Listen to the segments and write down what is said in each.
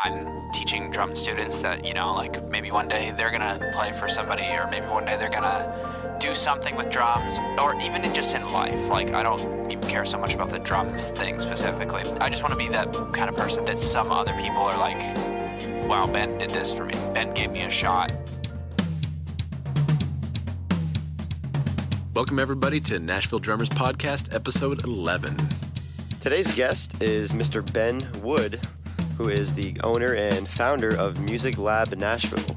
I'm teaching drum students that, like maybe one day they're gonna play for somebody, or maybe one day they're gonna do something with drums, or even just in life. Like, I don't even care so much about the drums thing specifically. I just want to be that kind of person that some other people are like, wow, Ben did this for me. Ben gave me a shot. Welcome, everybody, to Nashville Drummers Podcast, episode 11. Today's guest is Mr. Ben Wood, who is the owner and founder of Music Lab Nashville.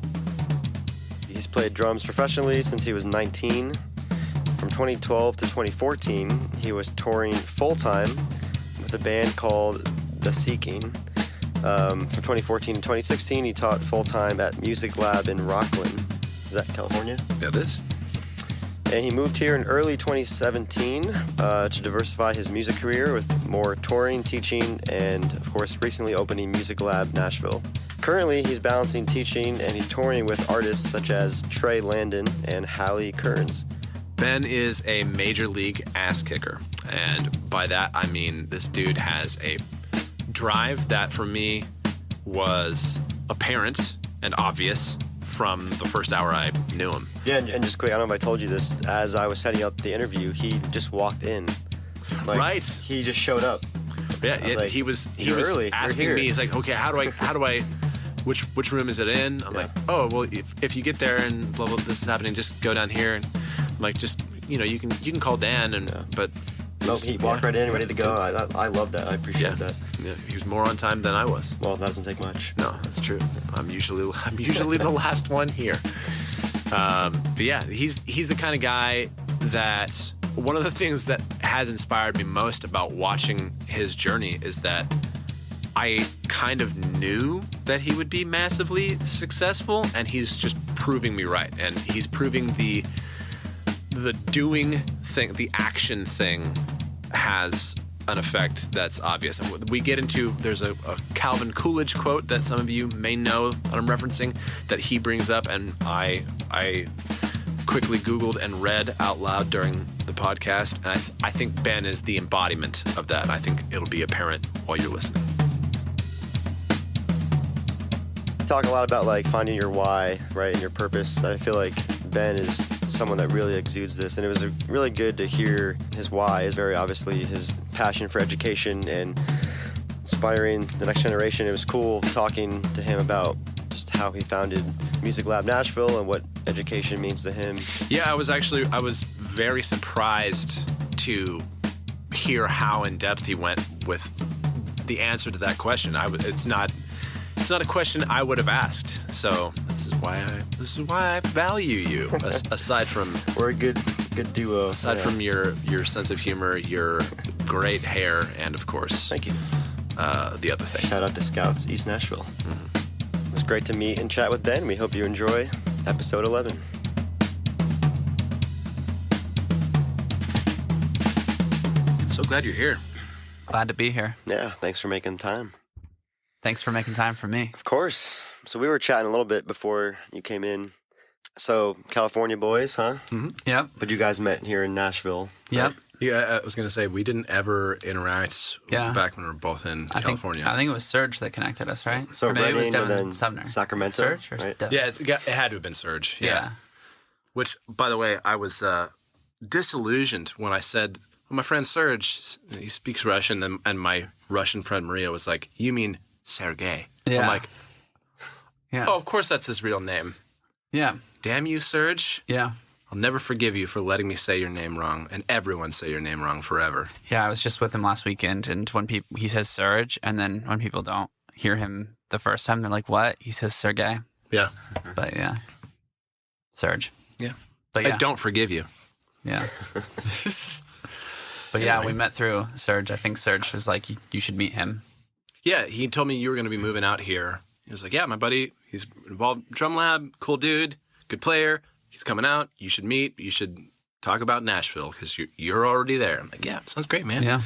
He's played drums professionally since he was 19. From 2012 to 2014, he was touring full-time with a band called The Seeking. From 2014 to 2016, he taught full-time at Music Lab in Rockland. Is that California? Yeah, it is. And he moved here in early 2017 to diversify his music career with more touring, teaching, and, of course, recently opening Music Lab Nashville. Currently, he's balancing teaching and he's touring with artists such as Trea, Landon, and Hallie Kearns. Ben is a major league ass kicker. And by that, I mean this dude has a drive that, for me, was apparent and obvious from the first hour I knew him. Yeah, and just quick, I don't know if I told you this, as I was setting up the interview, he just walked in. Right. He just showed up. Yeah, he was asking me, he's like, okay, how do I, which room is it in? I'm like, oh, well, if you get there and blah, blah, this is happening, just go down here. And I'm like, just, you can call Dan, but... No, he walked right in, ready to go. I love that. I appreciate that. Yeah, he was more on time than I was. Well, that doesn't take much. No, that's true. I'm usually the last one here. But yeah, he's the kind of guy that one of the things that has inspired me most about watching his journey is that I kind of knew that he would be massively successful, and he's just proving me right. And he's proving the doing thing, the action thing has an effect that's obvious. And we get into, there's a Calvin Coolidge quote that some of you may know that I'm referencing that he brings up, and I quickly Googled and read out loud during the podcast, and I think Ben is the embodiment of that, and I think it'll be apparent while you're listening. Talk a lot about like finding your why, right, and your purpose. I feel like Ben is someone that really exudes this, and it was really good to hear his why. Is very obviously his passion for education and inspiring the next generation. It was cool talking to him about just how he founded Music Lab Nashville and what education means to him. Yeah, I was very surprised to hear how in depth he went with the answer to that question. It's not a question I would have asked. So this is why I value you. Aside from we're a good duo. Aside from your sense of humor, your great hair, and of course, thank you. The other thing. Shout out to Scouts East Nashville. Mm-hmm. It was great to meet and chat with Ben. We hope you enjoy episode 11. So glad you're here. Glad to be here. Yeah, thanks for making time. Thanks for making time for me. Of course. So we were chatting a little bit before you came in. So California boys, huh? Mm-hmm. Yep. But you guys met here in Nashville. Yep. Right? Yeah, I was going to say, we didn't ever interact back when we were both in California. I think it was Serge that connected us, right? So or maybe Redding it was Devin and then Sumner. Sacramento, Serge? Or right? Yeah, it had to have been Serge. Yeah. Which, by the way, I was disillusioned when I said, well, my friend Serge, he speaks Russian, and my Russian friend Maria was like, you mean Sergey? Yeah. I'm like, oh, of course that's his real name. Yeah. Damn you, Serge. Yeah. I'll never forgive you for letting me say your name wrong, and everyone say your name wrong forever. Yeah, I was just with him last weekend, and when he says Serge, and then when people don't hear him the first time, they're like, what? He says Sergey. Yeah. But yeah. Serge. Yeah. But yeah. I don't forgive you. Yeah. But yeah, we met through Serge. I think Serge was like, you should meet him. Yeah, he told me you were going to be moving out here. He was like, yeah, my buddy, he's involved in Drum Lab, cool dude, good player. He's coming out. You should meet. You should talk about Nashville because you're already there. I'm like, yeah, sounds great, man. Yeah.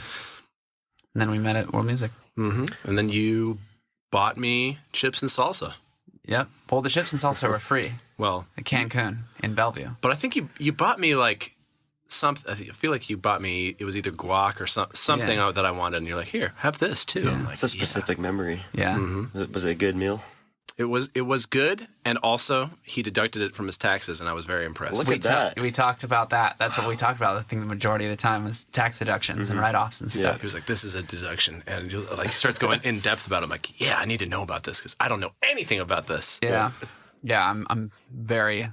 And then we met at World Music. Mm-hmm. And then you bought me chips and salsa. Yep. Well, the chips and salsa were free. Well, at Cancun in Bellevue. But I think you bought me like I feel like you bought me, it was either guac or something that I wanted, and you're like, here, have this too. I'm like, It's a specific memory. Yeah. Was it a good meal? It was good, and also he deducted it from his taxes, and I was very impressed. Look at that. We talked about that. That's what we talked about. I think the majority of the time was tax deductions and write-offs and stuff. He was like, this is a deduction, and he starts going in depth about it. I'm like, yeah, I need to know about this because I don't know anything about this. Yeah. I'm very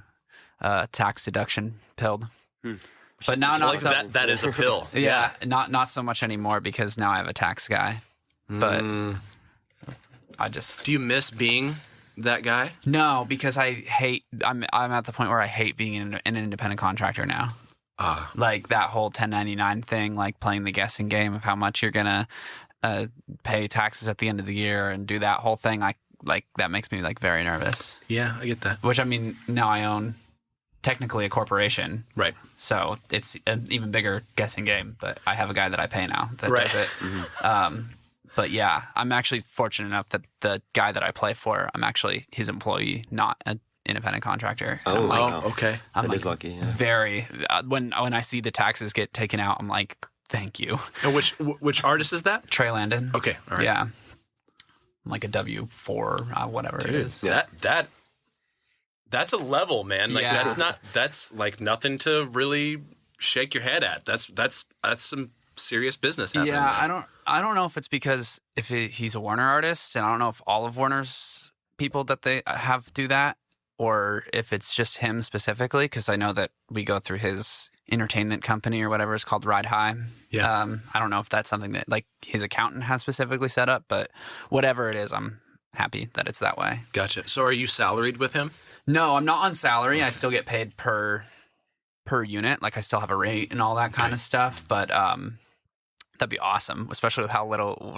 tax deduction pilled. But now not Like so. that is a pill. Yeah, not so much anymore because now I have a tax guy. But I just Do you miss being that guy? no, because I'm at the point where I hate being an independent contractor now. Like that whole 1099 thing, like playing the guessing game of how much you're gonna pay taxes at the end of the year and do that whole thing. Like that makes me like very nervous. Yeah, I get that. Which I mean, now I own technically a corporation, Right. so it's an even bigger guessing game. But I have a guy that I pay now that does it. But yeah, I'm actually fortunate enough that the guy that I play for, I'm actually his employee, not an independent contractor. Oh, wow. Okay. I'm That is lucky. Yeah. very when I see the taxes get taken out, I'm like, thank you. And which artist is that? Trey Landon. Okay, all right. Yeah. I'm like a W4, whatever it is. That's a level, man. Like Yeah. that's like nothing to really shake your head at. That's some serious business happening. Yeah, there. I don't know if it's because he's a Warner artist, and I don't know if all of Warner's people that they have do that, or if it's just him specifically. Because I know that we go through his entertainment company or whatever it's called, Ride High. Yeah. I don't know if that's something that like his accountant has specifically set up, but whatever it is, I'm happy that it's that way. Gotcha. So are you salaried with him? No, I'm not on salary. I still get paid per unit. Like I still have a rate and all that kind of stuff. But that'd be awesome, especially with how little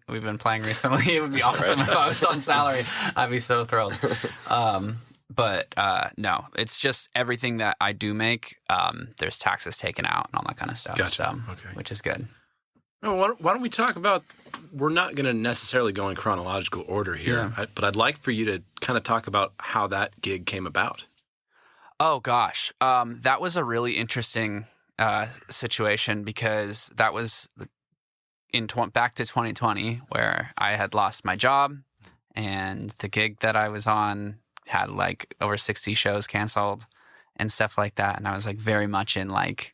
we've been playing recently. It would be awesome if I was on salary. I'd be so thrilled. But no, it's just everything that I do make. There's taxes taken out and all that kind of stuff. Gotcha. So, Okay. which is good. Well, why don't we talk about? We're not going to necessarily go in chronological order here, but I'd like for you to kind of talk about how that gig came about. Oh gosh, that was a really interesting situation because that was back to 2020 where I had lost my job and the gig that I was on had like over 60 shows canceled and stuff like that, and I was like very much in like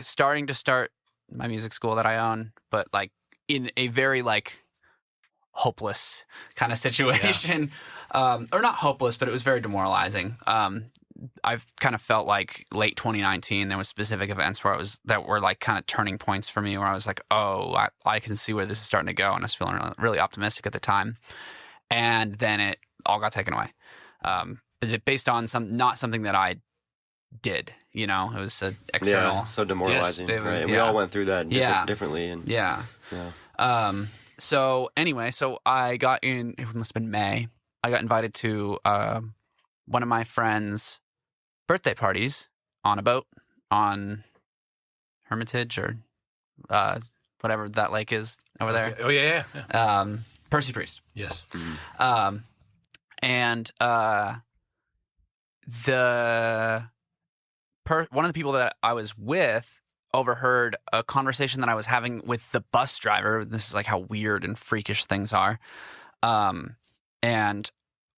starting to start my music school that I own, but like in a very like hopeless kind of situation. Or not hopeless, but it was very demoralizing. I've kind of felt like late 2019, there was specific events that were like kind of turning points for me where I was like, oh, I can see where this is starting to go. And I was feeling really, really optimistic at the time. And then it all got taken away. Based on not something that I did, it was external. Yeah, so demoralizing. Yes, right? And we all went through that differently. And Yeah. So anyway, I got in, it must have been May. I got invited to one of my friends' birthday parties on a boat on Hermitage or whatever that lake is over there. Oh, yeah. Percy Priest. Yes. And one of the people that I was with overheard a conversation that I was having with the bus driver. This is like how weird and freakish things are. And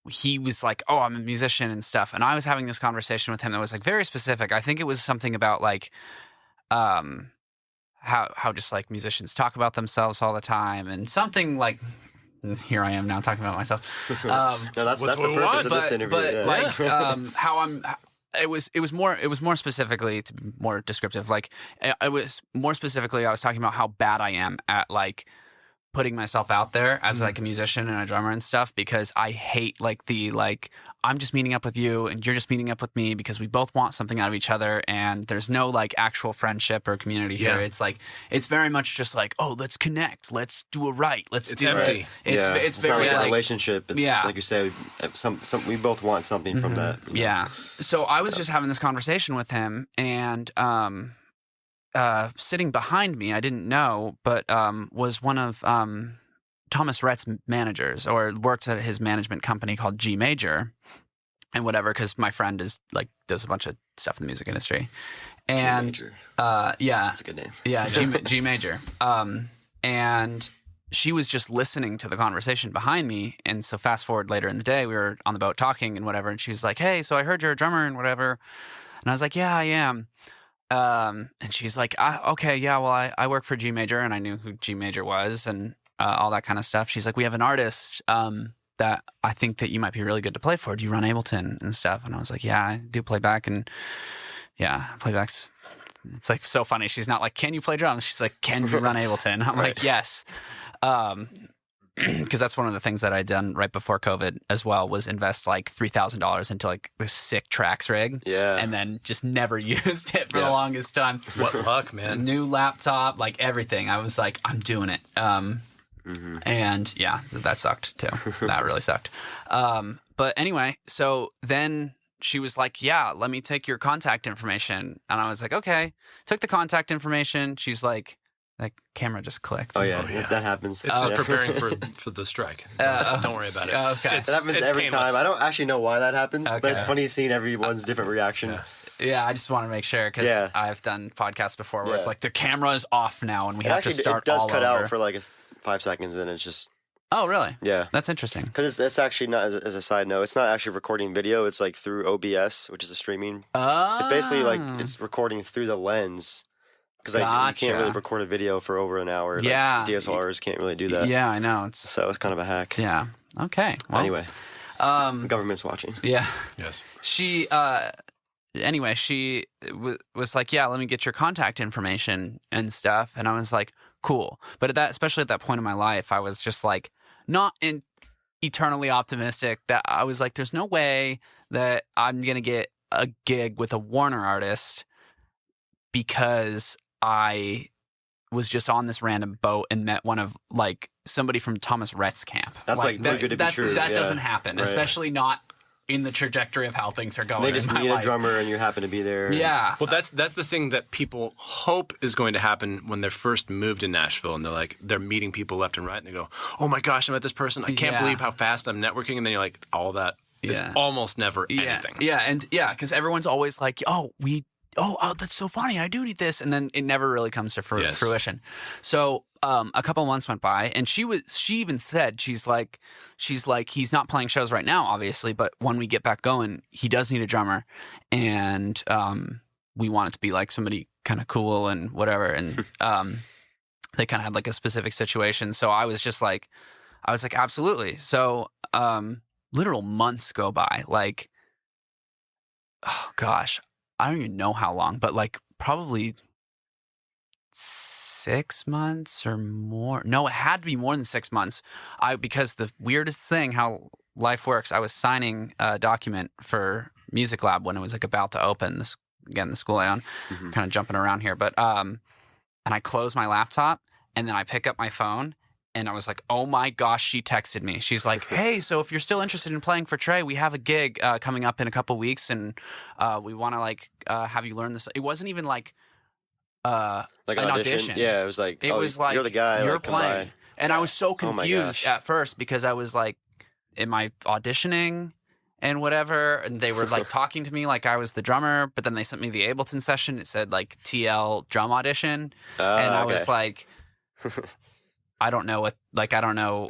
he was like, oh, I'm a musician and stuff. And I was having this conversation with him that was like very specific. I think it was something about like how just like musicians talk about themselves all the time and something like, here I am now talking about myself. No, that's the purpose of this interview. But yeah. like how I'm. It was more specifically, to be more descriptive. Like I was more specifically, I was talking about how bad I am at like putting myself out there as like a musician and a drummer and stuff, because I hate like I'm just meeting up with you and you're just meeting up with me because we both want something out of each other and there's no like actual friendship or community here. It's like it's very much just like, oh, let's connect, let's do it right, It's empty. It's not very like a like relationship. It's like you say, we both want something from that. Yeah. So I was just having this conversation with him, and sitting behind me, I didn't know, but was one of Thomas Rhett's managers, or works at his management company called G Major. and whatever, because my friend is like does a bunch of stuff in the music industry, and G major. yeah, That's a good name. yeah, G major, and she was just listening to the conversation behind me, and so fast forward later in the day, we were on the boat talking and whatever, and she was like, "Hey, so I heard you're a drummer and whatever," and I was like, "Yeah, I am." And she's like, "Okay, yeah, well, I work for G major," and I knew who G major was and all that kind of stuff. She's like, "We have an artist that I think that you might be really good to play for. Do you run Ableton and stuff?" And I was like, "Yeah, I do playback." And yeah, playback's, it's like so funny. She's not like, "Can you play drums?" She's like, "Can you run Ableton?" I'm like, "Yes." Because that's one of the things that I'd done right before COVID as well, was invest like $3,000 into like this sick tracks rig. Yeah. And then just never used it for the longest time. What luck, man. New laptop, like everything. I was like, I'm doing it. And yeah, that sucked too. That really sucked. But anyway, so then she was like, "Yeah, let me take your contact information." And I was like, "Okay." Took the contact information. She's like, "That camera just clicked." Oh yeah, yeah. that happens. It's just preparing for the strike. Don't worry about it. Okay. That happens every painless. time. I don't actually know why that happens, Okay. but it's funny seeing everyone's different reaction. Yeah, I just want to make sure, because I've done podcasts before where it's like the camera is off now and we have to start it does all cut over. out for like 5 seconds, and then it's just Oh, really? yeah. That's interesting. Because it's actually not, as a side note, it's not actually recording video. It's like through OBS, which is a streaming. It's basically like it's recording through the lens. Because you can't really record a video for over an hour. Yeah. Like, DSLRs can't really do that. Yeah, I know. So it's kind of a hack. Yeah. Okay. Well, Anyway, the government's watching. Yeah. Yes. She, anyway, she was like, "Yeah, let me get your contact information and stuff." And I was like, "Cool." But especially at that point in my life, I was just like, not eternally optimistic that I was like, there's no way that I'm going to get a gig with a Warner artist because I was just on this random boat and met one of like somebody from Thomas Rhett's camp. That's like too good to be true. That Yeah. doesn't happen, Right. especially not in the trajectory of how things are going. They just in my need life. a drummer, and you happen to be there. Yeah. Well, that's the thing that people hope is going to happen when they're first moved to Nashville, and they're meeting people left and right, and they go, "Oh my gosh, I met this person! I can't believe how fast I'm networking." And then you're like, all that is almost never anything. Yeah, because everyone's always like, "Oh, that's so funny. I do need this," and then it never really comes to fruition. So a couple months went by, and she even said, she's like, he's not playing shows right now, obviously, but when we get back going, he does need a drummer, and we want it to be like somebody kind of cool and whatever, and they kind of had like a specific situation. So I was like, absolutely. So literal months go by, like, oh gosh, I don't even know how long, but like probably 6 months or more. No, it had to be more than 6 months. Because the weirdest thing, how life works, I was signing a document for Music Lab when it was like about to open. This, again, the school I own. Kind of jumping around here, but and I close my laptop, and then I pick up my phone. And I was like, oh my gosh, she texted me. She's like, "Hey, so if you're still interested in playing for Trea, we have a gig coming up in a couple weeks, and we want to like have you learn this." It wasn't even like an audition. Yeah, it was like, like, you're the guy. You're like, come playing. by. And I was so Oh my confused gosh. at first, because I was like, am I auditioning and whatever? And they were like talking to me like I was the drummer, but then they sent me the Ableton session. It said like TL drum audition. And I was like, I don't know.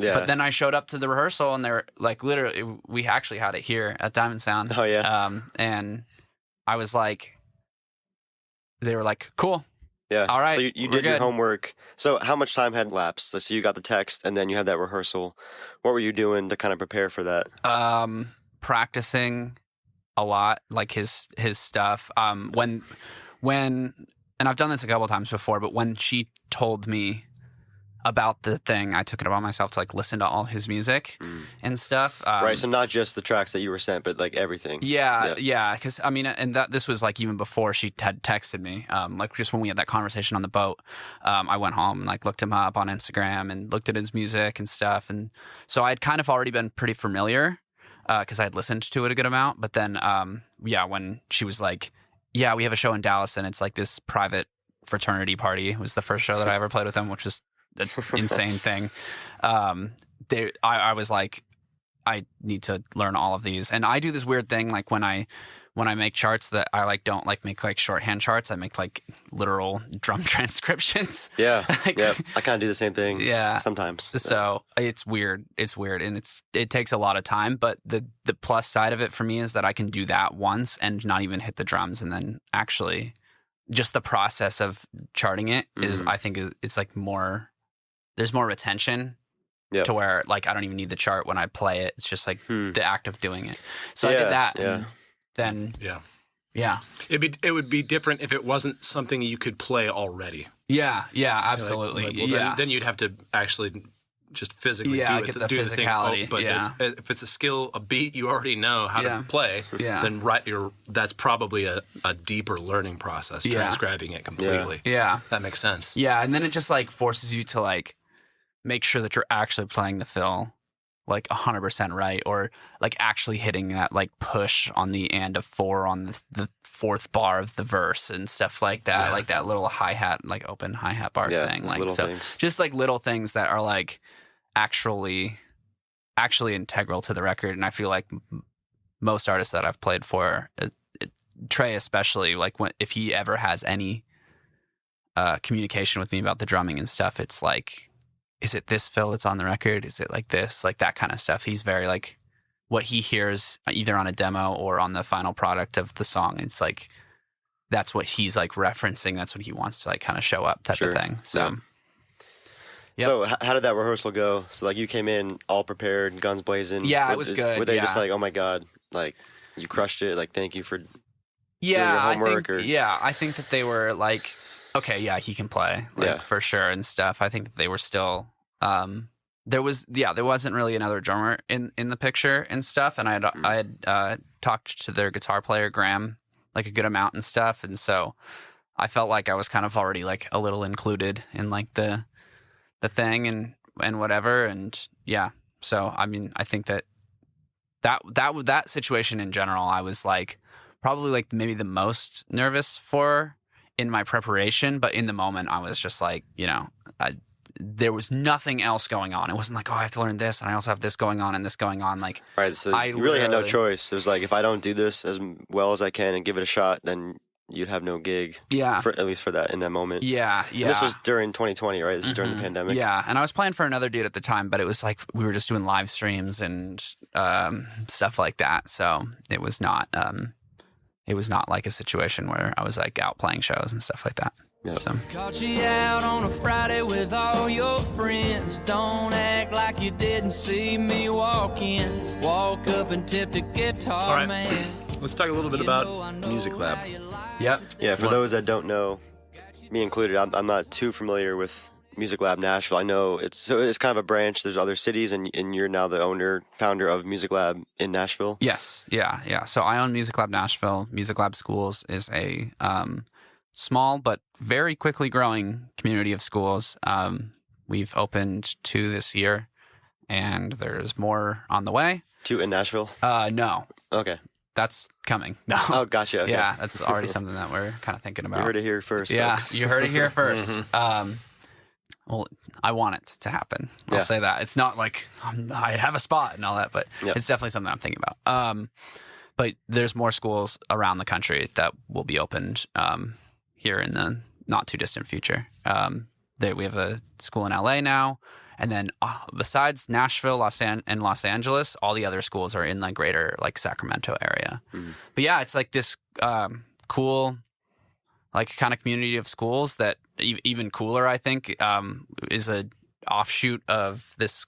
Yeah. But then I showed up to the rehearsal, and they're like, literally, we actually had it here at Diamond Sound. Oh yeah. And I was like, they were like, "Cool. Yeah. All right, So you we're did your good." homework. So how much time had lapsed? So you got the text, and then you had that rehearsal. What were you doing to kind of prepare for that? Practicing a lot, like his stuff. When, and I've done this a couple times before, but when she told me about the thing, I took it upon myself to like listen to all his music and stuff. Right. So not just the tracks that you were sent, but like everything. Yeah. Because I mean, and this was like even before she had texted me. Like just when we had that conversation on the boat, I went home and like looked him up on Instagram and looked at his music and stuff. And so I'd kind of already been pretty familiar because I had listened to it a good amount. But then, when she was like, "Yeah, we have a show in Dallas, and it's like this private fraternity party." It was the first show that I ever played with them, which was an insane thing. I was like, I need to learn all of these. And I do this weird thing, like when I make charts that I like don't like make like shorthand charts. I make like literal drum transcriptions. Yeah. Like, Yeah. I kind of do the same thing. Yeah. Sometimes. So it's weird. It's weird, and it takes a lot of time. But the plus side of it for me is that I can do that once and not even hit the drums, and then actually just the process of charting it is, I think, it's like more. There's more retention. Yep. To where like I don't even need the chart when I play it. It's just like the act of doing it. So I did that. Yeah. And then yeah. It would be different if it wasn't something you could play already. Yeah, absolutely. Then you'd have to actually just physically do it, get the do physicality. The thing. But if it's a skill, a beat you already know how to play, then that's probably a deeper learning process, transcribing it completely. Yeah. That makes sense. Yeah, and then it just like forces you to like make sure that you're actually playing the fill like 100% right, or like actually hitting that like push on the and of 4 on the fourth bar of the verse and stuff like that, like that little hi-hat, like open hi-hat bar thing. Like so things. Just like little things that are like actually integral to the record. And I feel like most artists that I've played for, Trea especially, like if he ever has any communication with me about the drumming and stuff, it's like, is it this fill that's on the record? Is it like this? Like that kind of stuff. He's very like what he hears either on a demo or on the final product of the song. It's like, that's what he's like referencing. That's what he wants to like kind of show up type of thing. So, So how did that rehearsal go? So like you came in all prepared, guns blazing. Yeah, it was good. Were they just like, oh my God, like you crushed it. Like, thank you for doing your homework. I think that they were like, okay, yeah, he can play, like for sure and stuff. I think that they were still, there wasn't really another drummer in the picture and stuff. And I had talked to their guitar player, Graham, like a good amount and stuff. And so I felt like I was kind of already like a little included in like the thing and whatever. And yeah, so, I mean, I think that situation in general, I was like, probably like maybe the most nervous for in my preparation, but in the moment I was just like, there was nothing else going on. It wasn't like, oh, I have to learn this and I also have this going on and this going on. Like, right, so you really had no choice. It was like, if I don't do this as well as I can and give it a shot, then you'd have no gig. Yeah. At least for that, in that moment. Yeah. And this was during 2020, right? This was during the pandemic. Yeah. And I was playing for another dude at the time, but it was like, we were just doing live streams and stuff like that. So it was not like a situation where I was like out playing shows and stuff like that. Yep. So. Caught you out on a Friday with all your friends. Don't act like you didn't see me walk in. Walk up and tip the guitar, all right, man. Let's talk a little bit about Music Lab. Yep. Yeah, for those that don't know, me included, I'm not too familiar with Music Lab Nashville. I know it's kind of a branch. There's other cities, and you're now the founder of Music Lab in Nashville. Yes. Yeah. So I own Music Lab Nashville. Music Lab Schools is a small but very quickly growing community of schools. We've opened 2 this year, and there's more on the way. 2 in Nashville? No. Okay. That's coming. No. Oh, gotcha. Okay. Yeah, that's already something that we're kind of thinking about. You heard it here first, folks. You heard it here first. Well, I want it to happen. I'll say that. It's not like I have a spot and all that, but it's definitely something I'm thinking about. But there's more schools around the country that will be opened here in the not too distant future. We have a school in LA now. And then besides Nashville, and Los Angeles, all the other schools are in the greater like Sacramento area. Mm-hmm. But yeah, it's like this cool like kind of community of schools that even cooler, I think, is a offshoot of this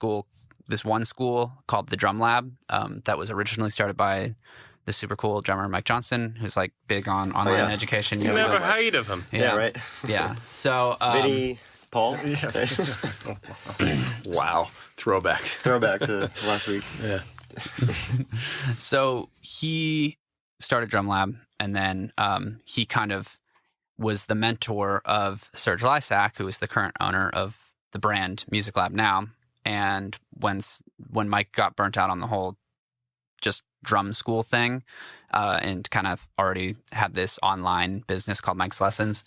one school called the Drum Lab that was originally started by the super cool drummer Mike Johnson, who's like big on online education. You never heard of him. Yeah, right. Yeah. So Vinny Paul. Wow. Throwback to last week. Yeah. So he started Drum Lab, and then he kind of was the mentor of Serge Lysak, who is the current owner of the brand Music Lab now. And when Mike got burnt out on the whole just drum school thing, and kind of already had this online business called Mike's Lessons,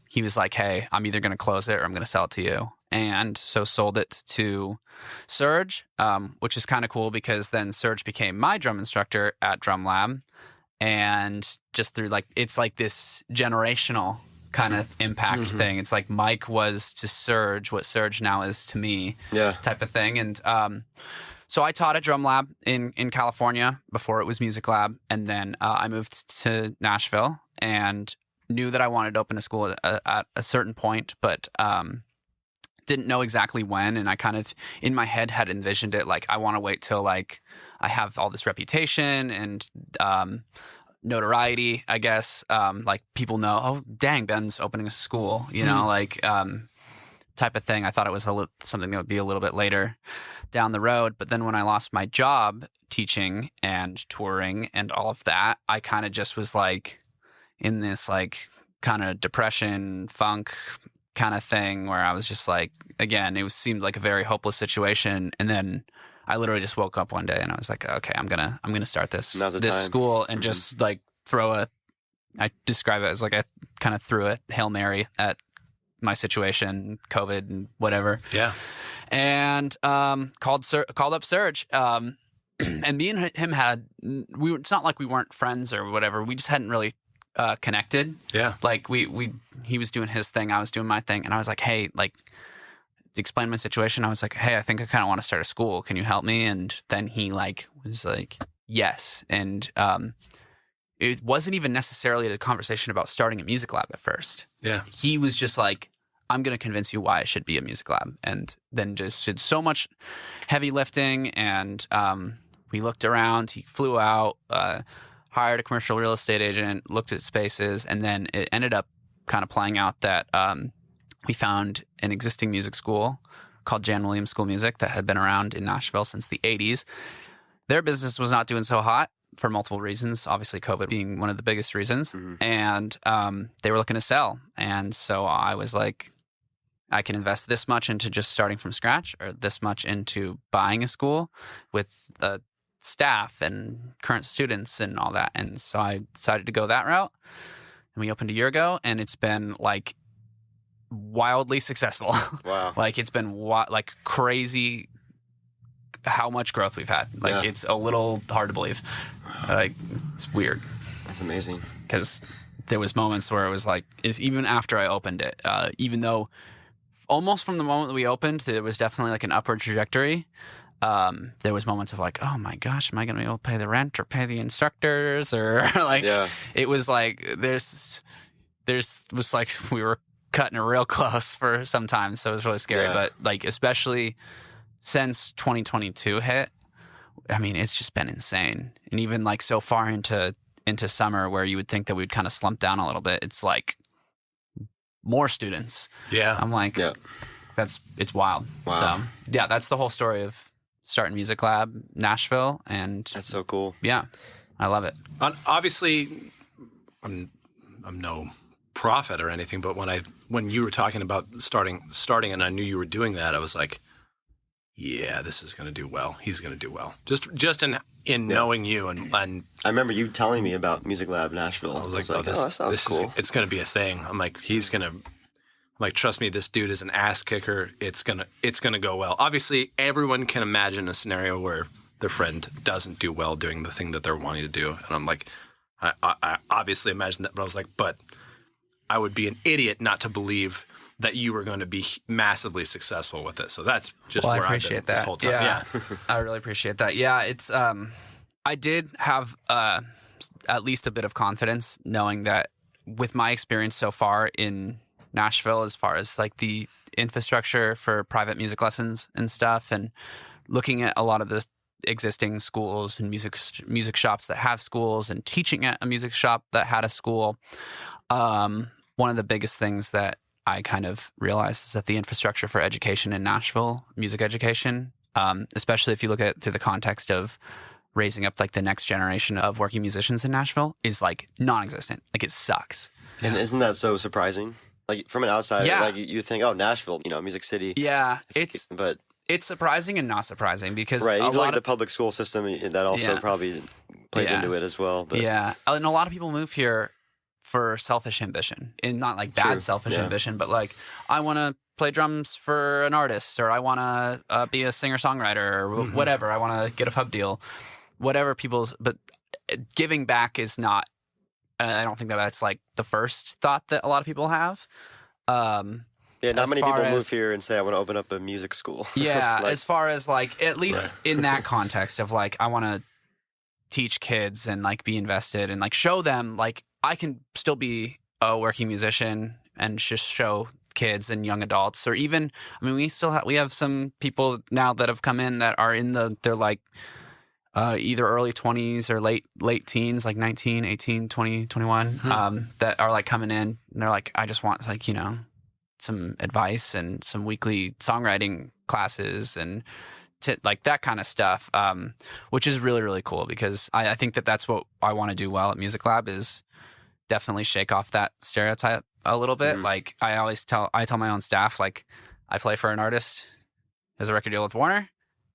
he was like, hey, I'm either going to close it or I'm going to sell it to you. and so sold it to Serge, which is kind of cool because then Serge became my drum instructor at Drum Lab, and just through like it's like this generational kind of impact thing. It's like Mike was to Serge what Serge now is to me, type of thing. And so I taught at Drum Lab in California before it was Music Lab, and then I moved to Nashville and knew that I wanted to open a school at a certain point, but didn't know exactly when. And I kind of in my head had envisioned it like I want to wait till like I have all this reputation and notoriety, I guess. Like people know, oh, dang, Ben's opening a school, you know, like type of thing. I thought it was something that would be a little bit later down the road. But then when I lost my job teaching and touring and all of that, I kind of just was like in this like kind of depression, funk kind of thing where I was just like, again, it seemed like a very hopeless situation. And then I literally just woke up one day and I was like, okay, I'm gonna start this school and just like I describe it as like I kind of threw a Hail Mary at my situation, COVID and whatever. Yeah. And called up Serge. And me and him it's not like we weren't friends or whatever. We just hadn't really connected. Yeah. Like he was doing his thing, I was doing my thing, and I was like, hey, like to explain my situation, I was like, hey, I think I kind of want to start a school. Can you help me? And then he like was like, yes. And it wasn't even necessarily a conversation about starting a music lab at first. Yeah. He was just like, I'm going to convince you why it should be a music lab. And then just did so much heavy lifting. And we looked around. He flew out, hired a commercial real estate agent, looked at spaces. And then it ended up kind of playing out that we found an existing music school called Jan Williams School of Music that had been around in Nashville since the 80s. Their business was not doing so hot for multiple reasons, obviously COVID being one of the biggest reasons. And they were looking to sell. And so I was like, I can invest this much into just starting from scratch or this much into buying a school with staff and current students and all that. And so I decided to go that route. And we opened a year ago, and it's been like wildly successful. Wow. Like it's been like crazy how much growth we've had. Like it's a little hard to believe. Like it's weird. That's amazing. Because there was moments where it was like, even after I opened it, even though almost from the moment that we opened, there was definitely like an upward trajectory. There was moments of like, oh my gosh, am I going to be able to pay the rent or pay the instructors or like, it was like, there's was like, we were cutting it real close for some time. So it was really scary, but like, especially since 2022 hit, I mean, it's just been insane. And even like so far into summer where you would think that we'd kind of slump down a little bit, it's like more students. Yeah. I'm like, it's wild. Wow. So yeah, that's the whole story of starting Music Lab Nashville. And that's so cool. Yeah. I love it. Obviously, I'm no prophet or anything, but when you were talking about starting and I knew you were doing that, I was like, yeah, this is going to do well. He's going to do well. Just in knowing you and I remember you telling me about Music Lab Nashville. I was like, that sounds cool. It's going to be a thing. I'm like, trust me, this dude is an ass kicker. It's gonna go well. Obviously, everyone can imagine a scenario where their friend doesn't do well doing the thing that they're wanting to do, and I'm like, I obviously imagine that, but I was like, but I would be an idiot not to believe that you were going to be massively successful with it. So that's just where I've been this whole time. Yeah. I really appreciate that. Yeah, it's I did have at least a bit of confidence knowing that with my experience so far in Nashville, as far as like the infrastructure for private music lessons and stuff, and looking at a lot of the existing schools and music shops that have schools and teaching at a music shop that had a school, one of the biggest things that I kind of realized is that the infrastructure for education in Nashville, music education, especially if you look at it through the context of raising up like the next generation of working musicians in Nashville, is like non-existent. Like it sucks. And isn't that so surprising? Like from an outsider, like you think, oh, Nashville, Music City. Yeah, but it's surprising and not surprising because right, even like the public school system that also probably plays into it as well. But. Yeah, and a lot of people move here for selfish ambition, and not like bad selfish ambition, but like I want to play drums for an artist, or I want to be a singer-songwriter, or whatever. I want to get a pub deal, whatever but giving back is not, I don't think that's like the first thought that a lot of people have. Yeah, not many people move here and say, I want to open up a music school. Yeah, as far as like, at least in that context of like, I want to teach kids and like be invested and like show them like I can still be a working musician and just show kids and young adults, or even, I mean, we have some people now that have come in that are they're like either early 20s or late teens, like 19, 18, 20, 21, that are like coming in and they're like, I just want like, some advice and some weekly songwriting classes and like that kind of stuff, which is really, really cool, because I think that's what I want to do well at Music Lab, is definitely shake off that stereotype a little bit. Like I tell my own staff, like I play for an artist, has a record deal with Warner,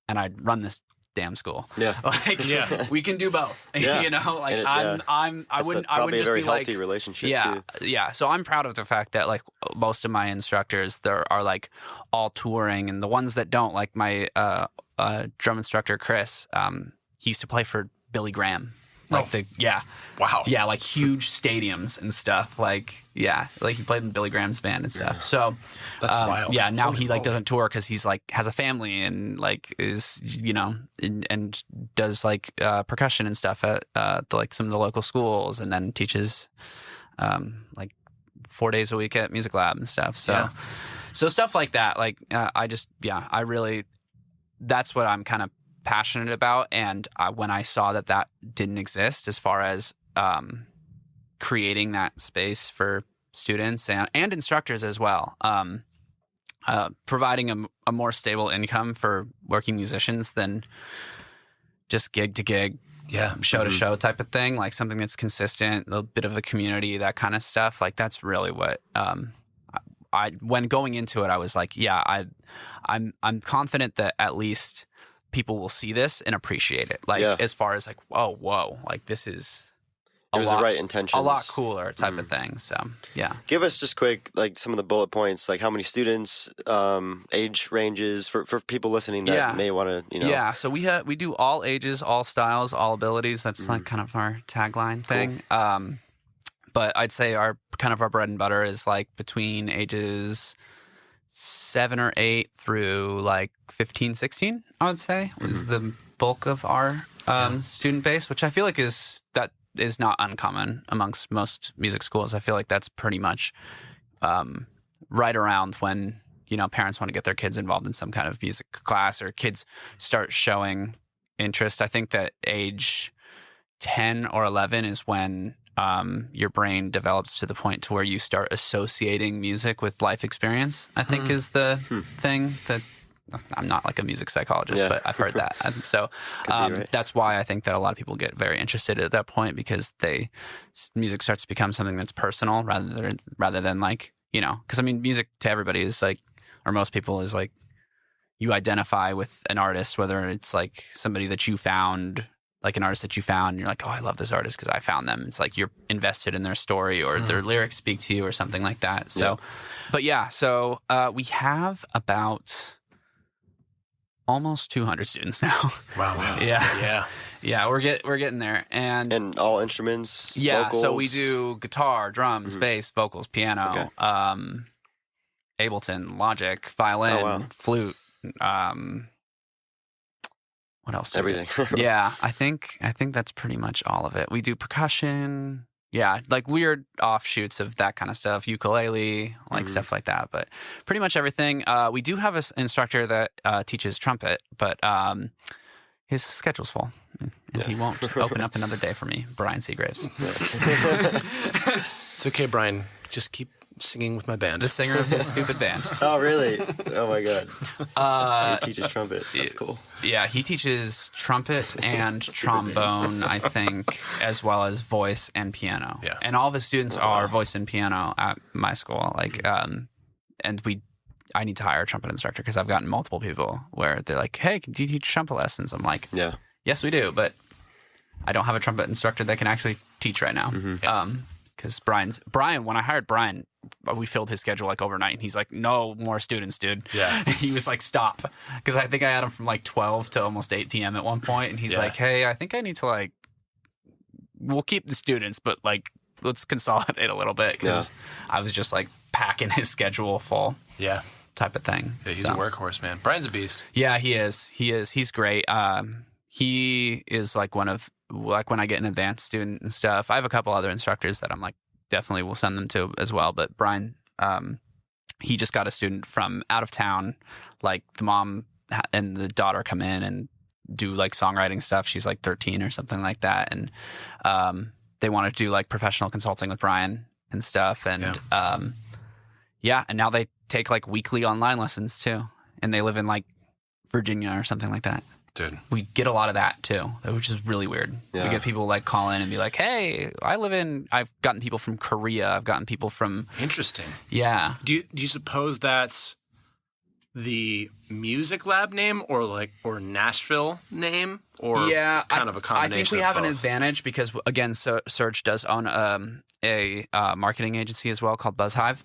and I run this damn school. Yeah. Like, we can do both. Yeah. Like and I wouldn't just very be like, healthy relationship too. Yeah. So I'm proud of the fact that like most of my instructors there are like all touring, and the ones that don't, like my drum instructor Chris, he used to play for Billy Graham. Like Wow. Yeah, like huge stadiums and stuff. Like he played in Billy Graham's band and stuff. So that's wild. Yeah, now he like doesn't tour because he's like has a family and like is and does like percussion and stuff at like some of the local schools, and then teaches like 4 days a week at Music Lab and stuff. So so stuff like that. Like I really, that's what I'm kind of passionate about. And when I saw that didn't exist, as far as creating that space for students and instructors as well, providing a more stable income for working musicians than just gig to gig, show to show type of thing, like something that's consistent, a little bit of a community, that kind of stuff. Like that's really what when going into it, I was like, I'm confident that at least people will see this and appreciate it. Like as far as like, whoa, like this is the right intentions, a lot cooler type of thing. So give us just quick like some of the bullet points, like how many students, age ranges for people listening that may want to so we do all ages, all styles, all abilities. That's like kind of our tagline thing. Cool. But I'd say our bread and butter is like between ages 7 or 8 through like 15, 16, I would say, is the bulk of our student base, which I feel like is not uncommon amongst most music schools. I feel like that's pretty much right around when, parents want to get their kids involved in some kind of music class, or kids start showing interest. I think that age 10 or 11 is when your brain develops to the point to where you start associating music with life experience, I think is the thing. That I'm not like a music psychologist, but I've heard that. And so that's why I think that a lot of people get very interested at that point, because music starts to become something that's personal rather than like, because I mean, music to everybody is like, or most people is like, you identify with an artist, whether it's like somebody that you found, like an artist that you found, and you're like, oh, I love this artist because I found them. It's like you're invested in their story, or their lyrics speak to you, or something like that. So, but so we have about almost 200 students now. Wow. Yeah. We're getting there, and all instruments. Vocals. So we do guitar, drums, bass, vocals, piano, Ableton, Logic, violin, flute. What else? Everything. I think that's pretty much all of it. We do percussion. Yeah, like weird offshoots of that kind of stuff, ukulele, like stuff like that. But pretty much everything. We do have an instructor that teaches trumpet, but his schedule's full, and he won't open up another day for me, Brian Seagraves. It's okay, Brian. Just keep singing with my band. The singer of his stupid band. Oh, really? Oh, my God. He teaches trumpet. That's cool. Yeah, he teaches trumpet and trombone, I think, as well as voice and piano. Yeah. And all the students are voice and piano at my school. Like, and I need to hire a trumpet instructor, because I've gotten multiple people where they're like, hey, do you teach trumpet lessons? I'm like, yes, we do, but I don't have a trumpet instructor that can actually teach right now. because Brian, when I hired Brian, we filled his schedule like overnight, and he's like, no more students, dude. Yeah. He was like, stop. Because I think I had him from like 12 to almost 8 p.m. at one point, and he's like, hey, I think I need to like, we'll keep the students, but like, let's consolidate a little bit, because I was just like packing his schedule full. Yeah. Type of thing. Yeah, he's a workhorse, man. Brian's a beast. Yeah, he is. He's great. He is like one of, like when I get an advanced student and stuff, I have a couple other instructors that I'm like, definitely will send them to as well. But Brian, he just got a student from out of town. Like the mom and the daughter come in and do like songwriting stuff. She's like 13 or something like that. And they want to do like professional consulting with Brian and stuff. And and now they take like weekly online lessons too. And they live in like Virginia or something like that. Dude. We get a lot of that too, which is really weird. Yeah. We get people like call in and be like, hey, I've gotten people from Korea. I've gotten people from. Interesting. Yeah. Do you suppose that's the music lab name or Nashville name, or kind of a combination? I think we of have an both? advantage because, again, Serge does own a marketing agency as well called BuzzHive.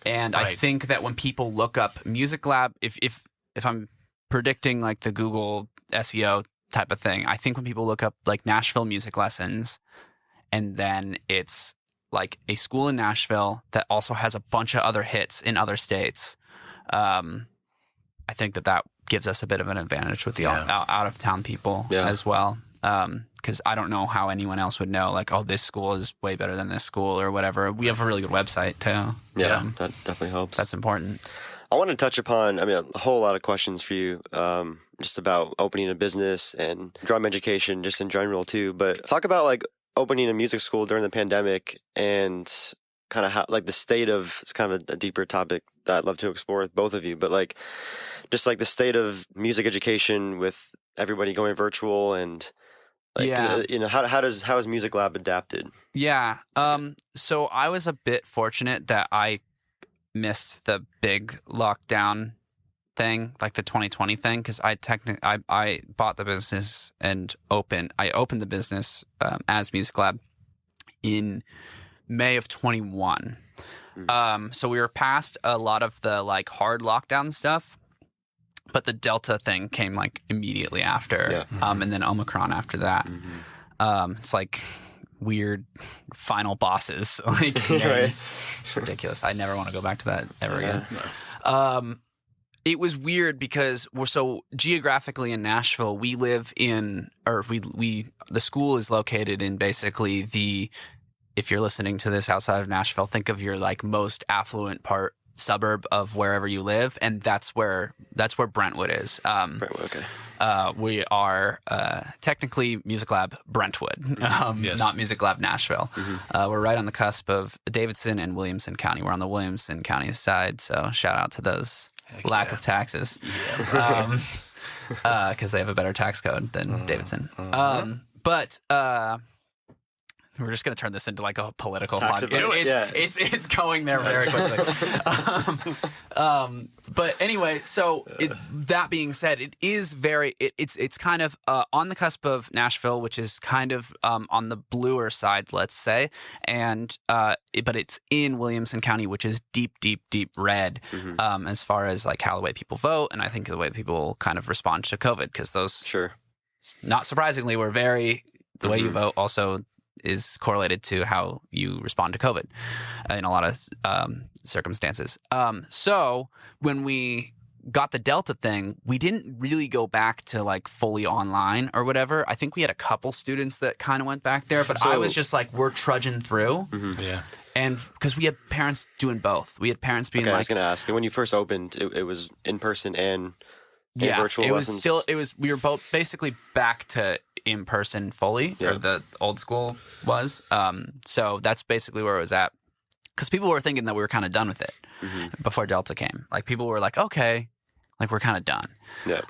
And I think that when people look up music lab, if I'm predicting like the Google SEO type of thing, I think when people look up like Nashville music lessons, and then it's like a school in Nashville that also has a bunch of other hits in other states, I think that gives us a bit of an advantage with the out of town people as well. Because I don't know how anyone else would know, like, oh, this school is way better than this school or whatever. We have a really good website too. Yeah, so that definitely helps. that's important. I want to touch upon, a whole lot of questions for you, just about opening a business and drum education just in general too. But talk about like opening a music school during the pandemic and kind of how, like the state of, it's kind of a deeper topic that I'd love to explore with both of you, but like, just like the state of music education with everybody going virtual and like, how is Music Lab adapted? Yeah. So I was a bit fortunate that I missed the big lockdown thing, like the 2020 thing, because I bought the business and opened the business as Music Lab in May of 21. So we were past a lot of the like hard lockdown stuff, but the Delta thing came like immediately after, and then Omicron after that. It's like weird final bosses, like it's ridiculous. I never want to go back to that ever again. It was weird because we're so geographically in Nashville. We live in, or the school is located in basically if you're listening to this outside of Nashville, think of your like most affluent suburb of wherever you live, and that's where Brentwood is. Brentwood, okay. We are technically Music Lab Brentwood, not Music Lab Nashville. We're right on the cusp of Davidson and Williamson County. We're on the Williamson County side, so shout out to those lack of taxes, because they have a better tax code than Davidson. But we're just going to turn this into like a political podcast. It's going there very quickly. But anyway, so that being said, it is it's kind of on the cusp of Nashville, which is kind of on the bluer side, let's say, and but it's in Williamson County, which is deep red as far as like how the way people vote, and I think the way people kind of respond to COVID, because those, not surprisingly, were the way you vote also is correlated to how you respond to COVID in a lot of circumstances. So when we got the Delta thing, we didn't really go back to like fully online or whatever. I think we had a couple students that kind of went back there, but I was just like, we're trudging through. And because we had parents doing both. We had parents being like, I was going to ask, when you first opened, it was in person and virtual lessons? We were both basically back to in person fully, or the old school was. So that's basically where it was at. Because people were thinking that we were kind of done with it before Delta came. Like people were like, okay, like we're kind of done.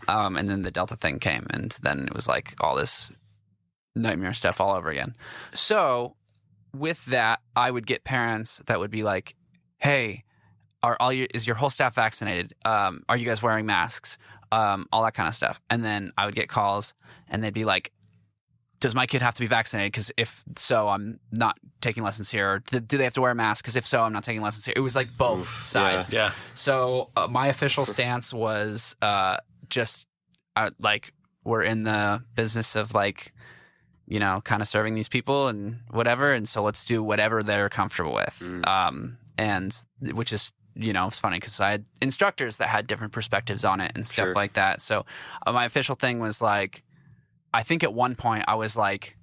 And then the Delta thing came, and then it was like all this nightmare stuff all over again. So with that, I would get parents that would be like, hey, is your whole staff vaccinated? Are you guys wearing masks? All that kind of stuff. And then I would get calls, and they'd be like, does my kid have to be vaccinated? Because if so, I'm not taking lessons here. Or do they have to wear a mask? Because if so, I'm not taking lessons here. It was like both sides. Yeah. So my official stance was just like, we're in the business of like, you know, kind of serving these people and whatever. And so let's do whatever they're comfortable with. And which is, you know, it's funny because I had instructors that had different perspectives on it and stuff like that. So my official thing was like, I think at one point I was like,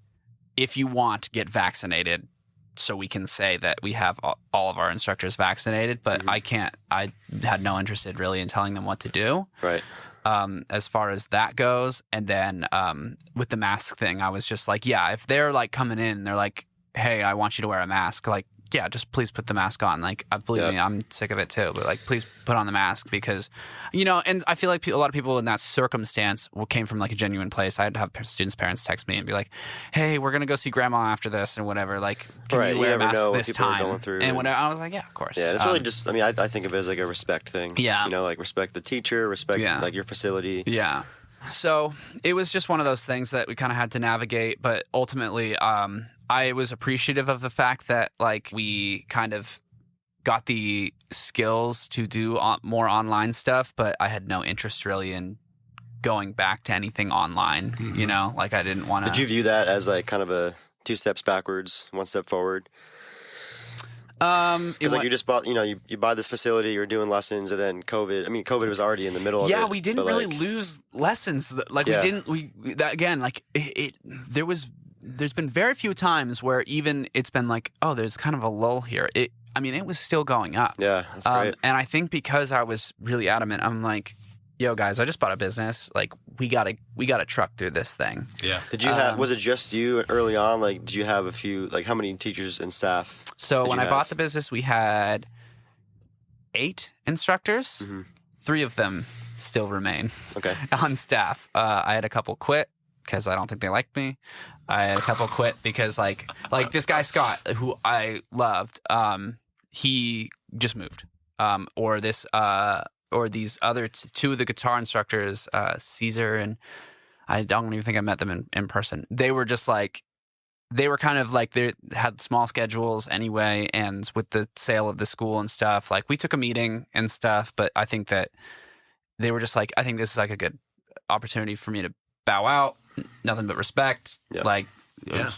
if you want, get vaccinated so we can say that we have all of our instructors vaccinated, but I had no interest really in telling them what to do. Right. As far as that goes. And then with the mask thing, I was just like, yeah, if they're like coming in, they're like, hey, I want you to wear a mask. Like, yeah, just please put the mask on. Like, believe me, I'm sick of it too. But like, please put on the mask because, you know, and I feel like a lot of people in that circumstance came from like a genuine place. I'd have students' parents text me and be like, hey, we're going to go see grandma after this and whatever. Like, can you wear a mask this time? And whatever. I was like, yeah, of course. Yeah, it's really just, I mean, I think of it as like a respect thing. Yeah. You know, like respect the teacher, respect like your facility. Yeah. So it was just one of those things that we kind of had to navigate. But ultimately, I was appreciative of the fact that like we kind of got the skills to do more online stuff, but I had no interest really in going back to anything online, you know, like I didn't want to. Did you view that as like kind of a 2 steps backwards, 1 step forward? Because like you just bought, you know, you buy this facility, you're doing lessons, and then COVID. I mean, COVID was already in the middle of it. Yeah, we didn't really lose lessons. Like there's been very few times where even it's been like, oh, there's kind of a lull here. It was still going up. Yeah, that's great. And I think because I was really adamant, I'm like, yo, guys, I just bought a business. Like, we gotta truck through this thing. Yeah. Did you have? Was it just you early on? Like, did you have a few? Like, how many teachers and staff? So when I bought the business, we had 8 instructors. 3 of them still remain on staff. I had a couple quit because I don't think they liked me. I had a couple quit because like this guy Scott, who I loved, he just moved. Or these other 2 of the guitar instructors, Caesar and I don't even think I met them in person. They were just like, they were kind of like, they had small schedules anyway, and with the sale of the school and stuff, like we took a meeting and stuff, but I think that they were just like, I think this is like a good opportunity for me to bow out, nothing but respect, like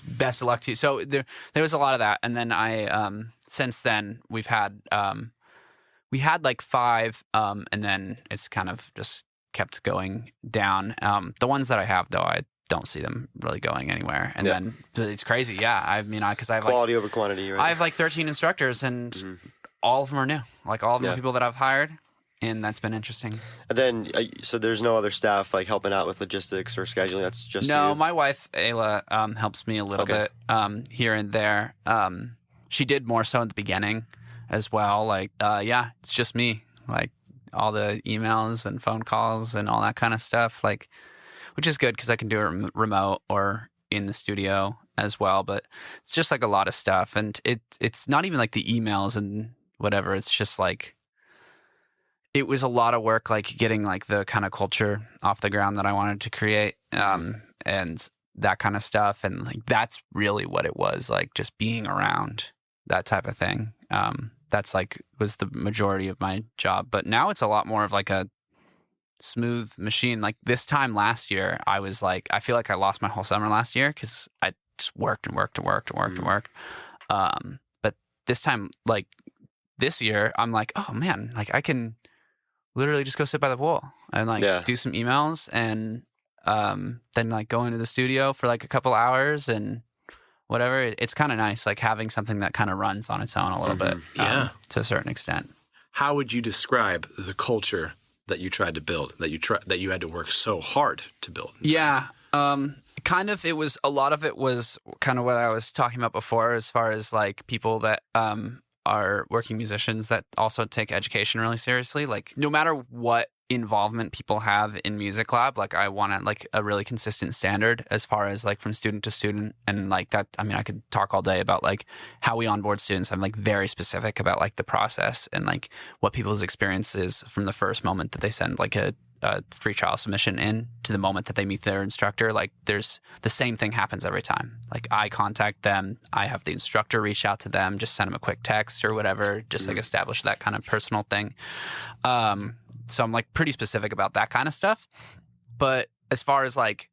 best of luck to you. So there was a lot of that. And then I, since then we've had, we had like 5, and then it's kind of just kept going down. The ones that I have, though, I don't see them really going anywhere. And then it's crazy. Yeah. I mean, because I have quality over quantity, right? I have like 13 instructors, and all of them are new. Like all of them are people that I've hired, and that's been interesting. And then, so there's no other staff like helping out with logistics or scheduling? That's just No, you? my wife, Ayla, helps me a little bit here and there. She did more so in the beginning as well. Like, it's just me. Like all the emails and phone calls and all that kind of stuff. Like, which is good because I can do it remote or in the studio as well. But it's just like a lot of stuff, and it's not even like the emails and whatever. It's just like it was a lot of work, like getting like the kind of culture off the ground that I wanted to create, and that kind of stuff. And like that's really what it was, like just being around that type of thing. That's like was the majority of my job. But now it's a lot more of like a smooth machine. Like this time last year, I was like, I feel like I lost my whole summer last year because I just worked and worked and worked and worked and worked. But this time, like this year, I'm like, oh man, like I can literally just go sit by the pool and like do some emails and then like go into the studio for like a couple hours and whatever. It's kind of nice, like having something that kind of runs on its own a little bit, to a certain extent. How would you describe the culture that you tried to build, that you had to work so hard to build? Yeah, kind of. It was a lot of it was kind of what I was talking about before, as far as like people that are working musicians that also take education really seriously. Like no matter what involvement people have in Music Lab, like I want like a really consistent standard as far as like from student to student. And like that, I mean, I could talk all day about like how we onboard students. I'm like very specific about like the process and like what people's experience is from the first moment that they send like a a free trial submission in to the moment that they meet their instructor, like there's the same thing happens every time. Like I contact them, I have the instructor reach out to them, just send them a quick text or whatever, just like establish that kind of personal thing. So I'm like pretty specific about that kind of stuff. But as far as like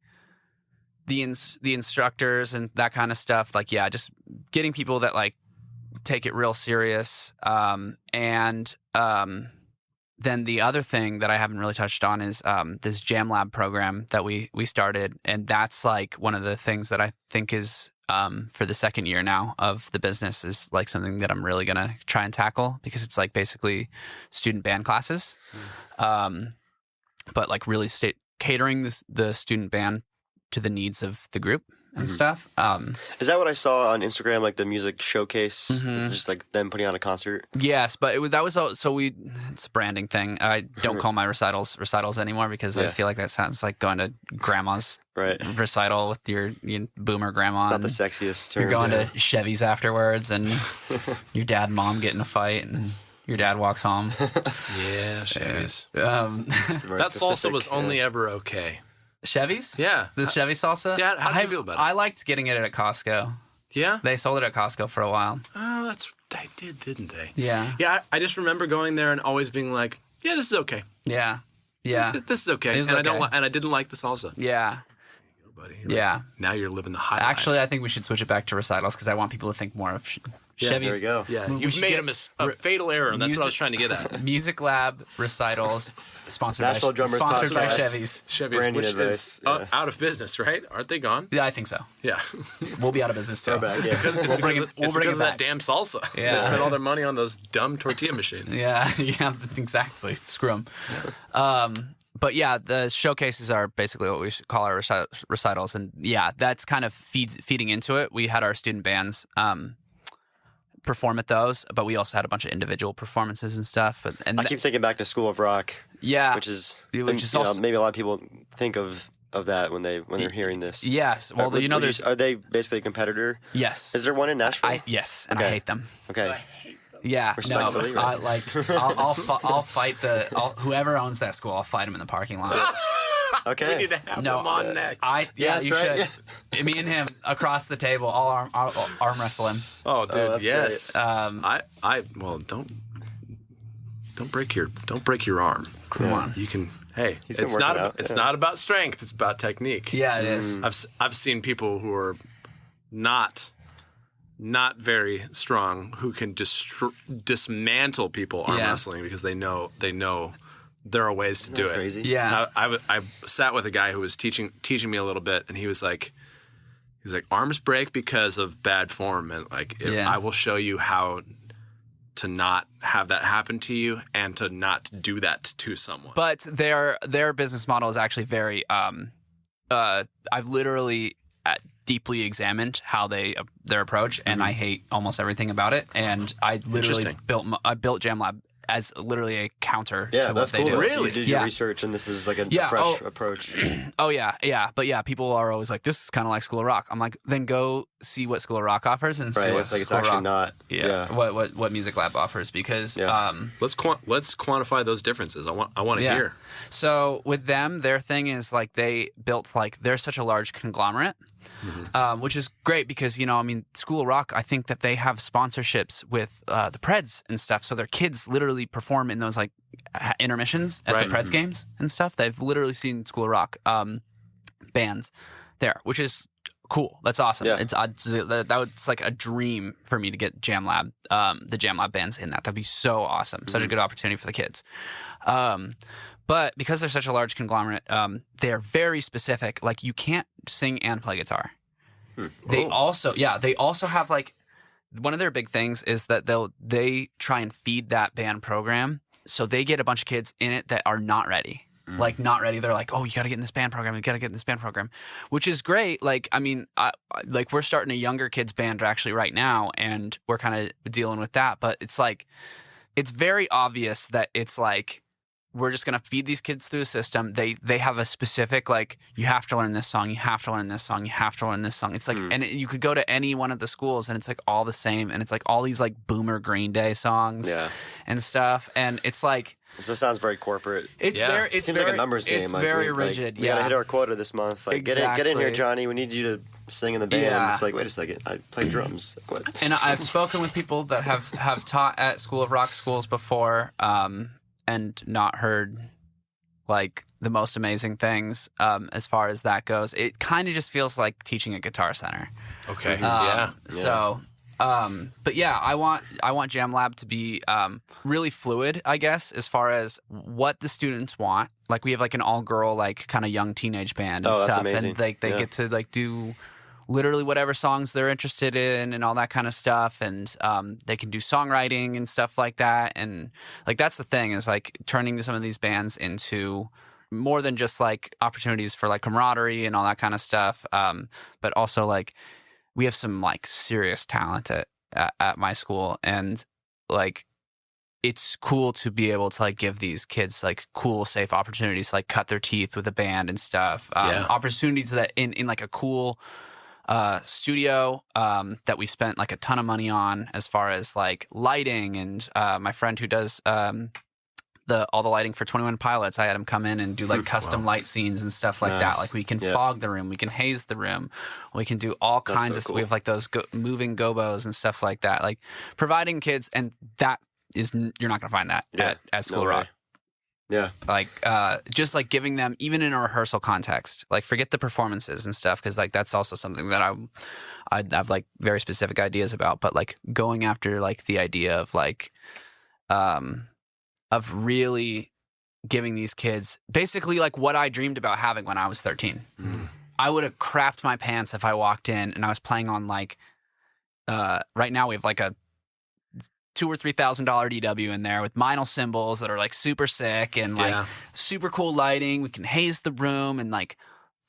the instructors and that kind of stuff, like, yeah, just getting people that like take it real serious. Then the other thing that I haven't really touched on is this Jam Lab program that we started. And that's like one of the things that I think is for the second year now of the business is like something that I'm really going to try and tackle, because it's like basically student band classes. But like really catering the student band to the needs of the group and stuff. Is that what I saw on Instagram, like the music showcase? It's just like them putting on a concert? Yes, but it's a branding thing. I don't call my recitals anymore, because I feel like that sounds like going to grandma's recital with your boomer grandma. It's not the sexiest term. You're going to Chevy's afterwards, and your dad and mom get in a fight, and your dad walks home. Yeah, Chevy's. That salsa was only ever okay. Chevy's? Yeah. The Chevy salsa? Yeah, how do you feel about it? I liked getting it at Costco. Yeah? They sold it at Costco for a while. Oh, they did, didn't they? Yeah. Yeah, I just remember going there and always being like, yeah, this is okay. Yeah. Yeah. This is okay. It was okay. I didn't like the salsa. Yeah. Buddy. Yeah. Now you're living the high life. Actually, I think we should switch it back to recitals, because I want people to think more of Chevy's. There we go. Yeah, We you've should made get a fatal error, and that's what I was trying to get at. Music Lab recitals sponsored by Nashville Drummers sponsored by Podcast. Chevy's. Chevy's, Branding which advice, is yeah. out of business, right? Aren't they gone? Yeah, I think so. Yeah. We'll be out of business too. Throwback, yeah. We'll bring it because of back. that damn salsa. Yeah. They spent all their money on those dumb tortilla machines. Yeah, exactly. Screw them. But yeah, the showcases are basically what we should call our recitals, and yeah, that's kind of feeding into it. We had our student bands perform at those, but we also had a bunch of individual performances and stuff. I keep thinking back to School of Rock. Yeah, which is also, maybe a lot of people think of that when they're hearing this. Yes, well, are they basically a competitor? Yes. Is there one in Nashville? Yes, and Okay. I hate them. Okay. Yeah, Respectfully, no, right? I'll fight whoever owns that school. I'll fight him in the parking lot. Okay. We need to have No, them on next. Yeah, you that's should. Me and him across the table. I'll arm wrestle him. Oh, dude, that's yes. great. Don't break your arm. Come on. You can. Hey, He's been it's working not. out, It's yeah. not about strength. It's about technique. Yeah, it is. I've seen people who are not very strong who can dismantle people arm wrestling because they know there are ways to do it. Crazy. Yeah. I sat with a guy who was teaching me a little bit, and he's like, arms break because of bad form, and I will show you how to not have that happen to you and to not do that to someone. But their business model is actually very. I've literally deeply examined how their approach, and I hate almost everything about it. And I literally built Jam Lab as literally a counter to what that's they cool. do. Though. Really? So you did your research, and this is like a fresh approach. Oh yeah. But yeah, people are always like, "This is kind of like School of Rock." I'm like, then go see what School of Rock offers and see what It's like it's School of actually Rock, not. Yeah. what Music Lab offers, because let's quantify those differences. I want to hear. So with them, their thing is like they're such a large conglomerate. Which is great because, School of Rock, I think that they have sponsorships with the Preds and stuff. So their kids literally perform in those like intermissions at the Preds games and stuff. They've literally seen School of Rock bands there, which is cool. That's awesome. Yeah. It's like a dream for me to get Jam Lab, the Jam Lab bands in that. That'd be so awesome. Such a good opportunity for the kids. But because they're such a large conglomerate, they're very specific. Like, you can't sing and play guitar. They also have like, one of their big things is that they try and feed that band program. So they get a bunch of kids in it that are not ready. Like, not ready. They're like, oh, you got to get in this band program. You got to get in this band program, which is great. Like, we're starting a younger kids band actually right now, and we're kind of dealing with that. But it's like, it's very obvious that it's like, we're just going to feed these kids through the system. They have a specific, like, you have to learn this song, you have to learn this song, you have to learn this song. It's like, and you could go to any one of the schools and it's like all the same. And it's like all these like boomer Green Day songs and stuff. And it's like, So it sounds very corporate. It's Yeah. very. It's Seems very, like a numbers game. It's like, very we rigid. We gotta yeah. hit our quota this month. Like, get in Exactly. here, Johnny. We need you to sing in the band. Yeah. It's like, wait a second, I play drums. Like, what? And I've spoken with people that have taught at School of Rock schools before, and not heard like the most amazing things as far as that goes. It kind of just feels like teaching at Guitar Center. Okay. So, but yeah, I want Jam Lab to be really fluid, I guess, as far as what the students want. Like we have like an all-girl, like kind of young teenage band and Oh, that's stuff, amazing. and like they get to like do literally whatever songs they're interested in and all that kind of stuff, and they can do songwriting and stuff like that. And like that's the thing is like turning some of these bands into more than just like opportunities for like camaraderie and all that kind of stuff, but also like we have some like serious talent at my school, and like it's cool to be able to like give these kids like cool, safe opportunities to like cut their teeth with a band and stuff. Opportunities that in like a cool studio that we spent like a ton of money on as far as like lighting, and my friend who does all the lighting for 21 Pilots, I had him come in and do like custom light scenes and stuff like that. Nice. Like we can fog the room, we can haze the room, we can do all kinds of cool. We have like those moving gobos and stuff like that. Like providing kids, and that is you're not gonna find that at School of Rock. Yeah. Like just like giving them, even in a rehearsal context, like forget the performances and stuff, because like that's also something that I have like very specific ideas about, but like going after like the idea of like of really giving these kids basically like what I dreamed about having when I was 13. I would have crapped my pants if I walked in and I was playing on like right now we have like a $2,000 or $3,000 DW in there with vinyl cymbals that are like super sick and like super cool lighting. We can haze the room and like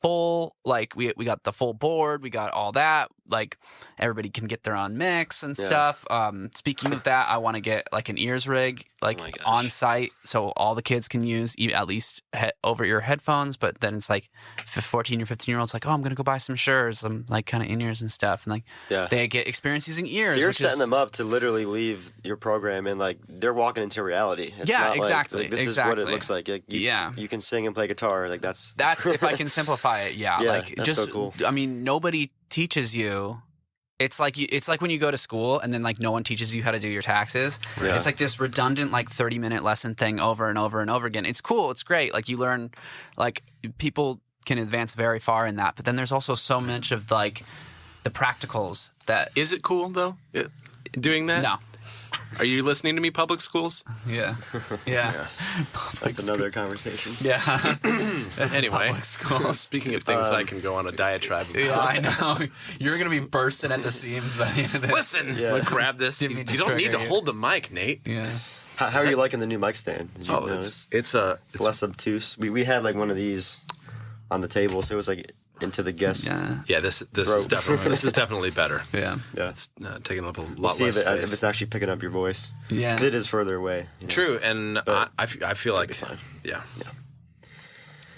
full, like we got the full board, we got all that. Like everybody can get their own mix and stuff. Speaking of that, I want to get like an ears rig like on site, so all the kids can use at least over ear headphones. But then it's like 14 or 15 year olds like, oh, I'm gonna go buy some Shure, some like kind of in ears and stuff, and like they get experience using ears. So you're setting them up to literally leave your program and like they're walking into reality. It's not exactly. Like, this is what it looks like. You can sing and play guitar. Like that's if I can simplify it. Like that's just so cool. I mean, nobody teaches you. It's like when you go to school and then like no one teaches you how to do your taxes. Yeah. It's like this redundant like 30-minute lesson thing over and over and over again. It's cool. It's great. Like you learn, like people can advance very far in that. But then there's also so much of like the practicals that. Is it cool though? Doing that? No. Are you listening to me, public schools? Yeah. That's another conversation. Yeah. Anyway, Public schools. speaking of things I can go on a diatribe about. Yeah, I know. You're going to be bursting at the seams by the end of this. Listen, grab this. You Didn't mean to don't need to trigger you. hold the mic, Nate. Yeah. How are you liking the new mic stand? Did you notice? It's less obtuse. We had like one of these on the table, so it was like into the guest. Yeah, this is definitely better. Yeah. It's taking up a lot We'll see less if space. it's actually picking up your voice. Yeah. 'Cause it is further away. You know? True, and I feel like fine.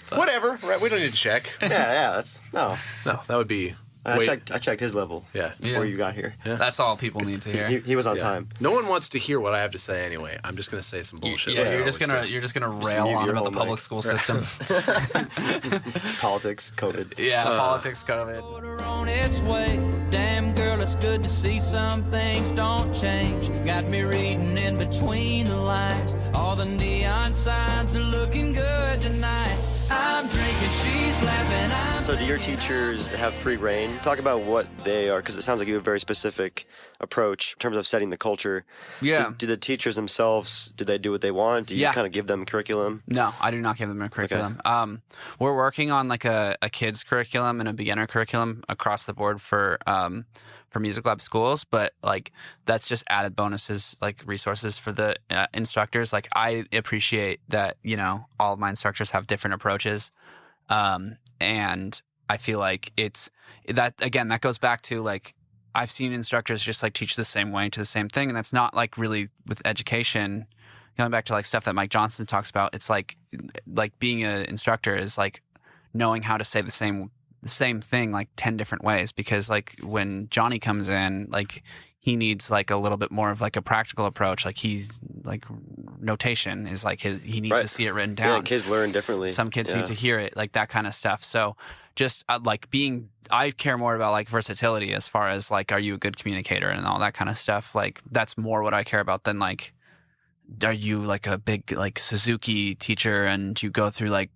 Whatever, right? We don't need to check. Yeah. That's no. No, that would be. I checked his level. Yeah. Before you got here. That's all people need to hear. He was on time. No one wants to hear what I have to say anyway. I'm just gonna say some bullshit. Yeah, like I you're just always gonna do. rail mute on your about the whole public mic. school system. Politics, COVID. Yeah, politics, COVID. Order on its way. Damn girl, it's good to see some things don't change. Got me reading in between the lines. All the neon signs are looking good tonight. I'm drinking, she's laughing. I'm So do your thinking, teachers have free reign? Talk about what they are, because it sounds like you have a very specific approach in terms of setting the culture. Yeah. Do the teachers themselves, do they do what they want? Do you kind of give them curriculum? No, I do not give them a curriculum. We're working on like a kids curriculum and a beginner curriculum across the board for Music Lab schools, but like that's just added bonuses, like resources for the instructors. Like I appreciate that, all of my instructors have different approaches. And I feel like it's that, again, that goes back to like, I've seen instructors just like teach the same way to the same thing. And that's not like really with education. Going back to like stuff that Mike Johnson talks about, it's like being an instructor is like knowing how to say the same thing like 10 different ways, because like when Johnny comes in, like he needs like a little bit more of like a practical approach. Like he's like notation is like he needs to see it written down. Yeah, kids learn differently. Some kids need to hear it, like that kind of stuff. So just I care more about like versatility as far as like, are you a good communicator and all that kind of stuff. Like that's more what I care about than like, are you like a big like Suzuki teacher and you go through like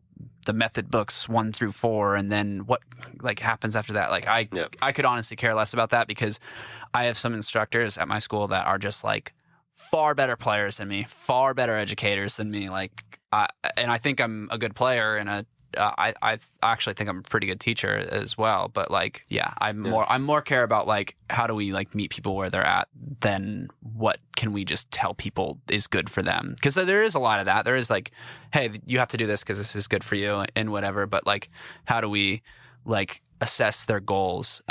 the method books 1 through 4 and then what like happens after that. Like I could honestly care less about that because I have some instructors at my school that are just like far better players than me, far better educators than me. Like, and I think I'm a good player and I actually think I'm a pretty good teacher as well. But like, I'm more care about like, how do we like meet people where they're at than what can we just tell people is good for them? Because there is a lot of that. There is like, hey, you have to do this because this is good for you and whatever. But like, how do we like assess their goals?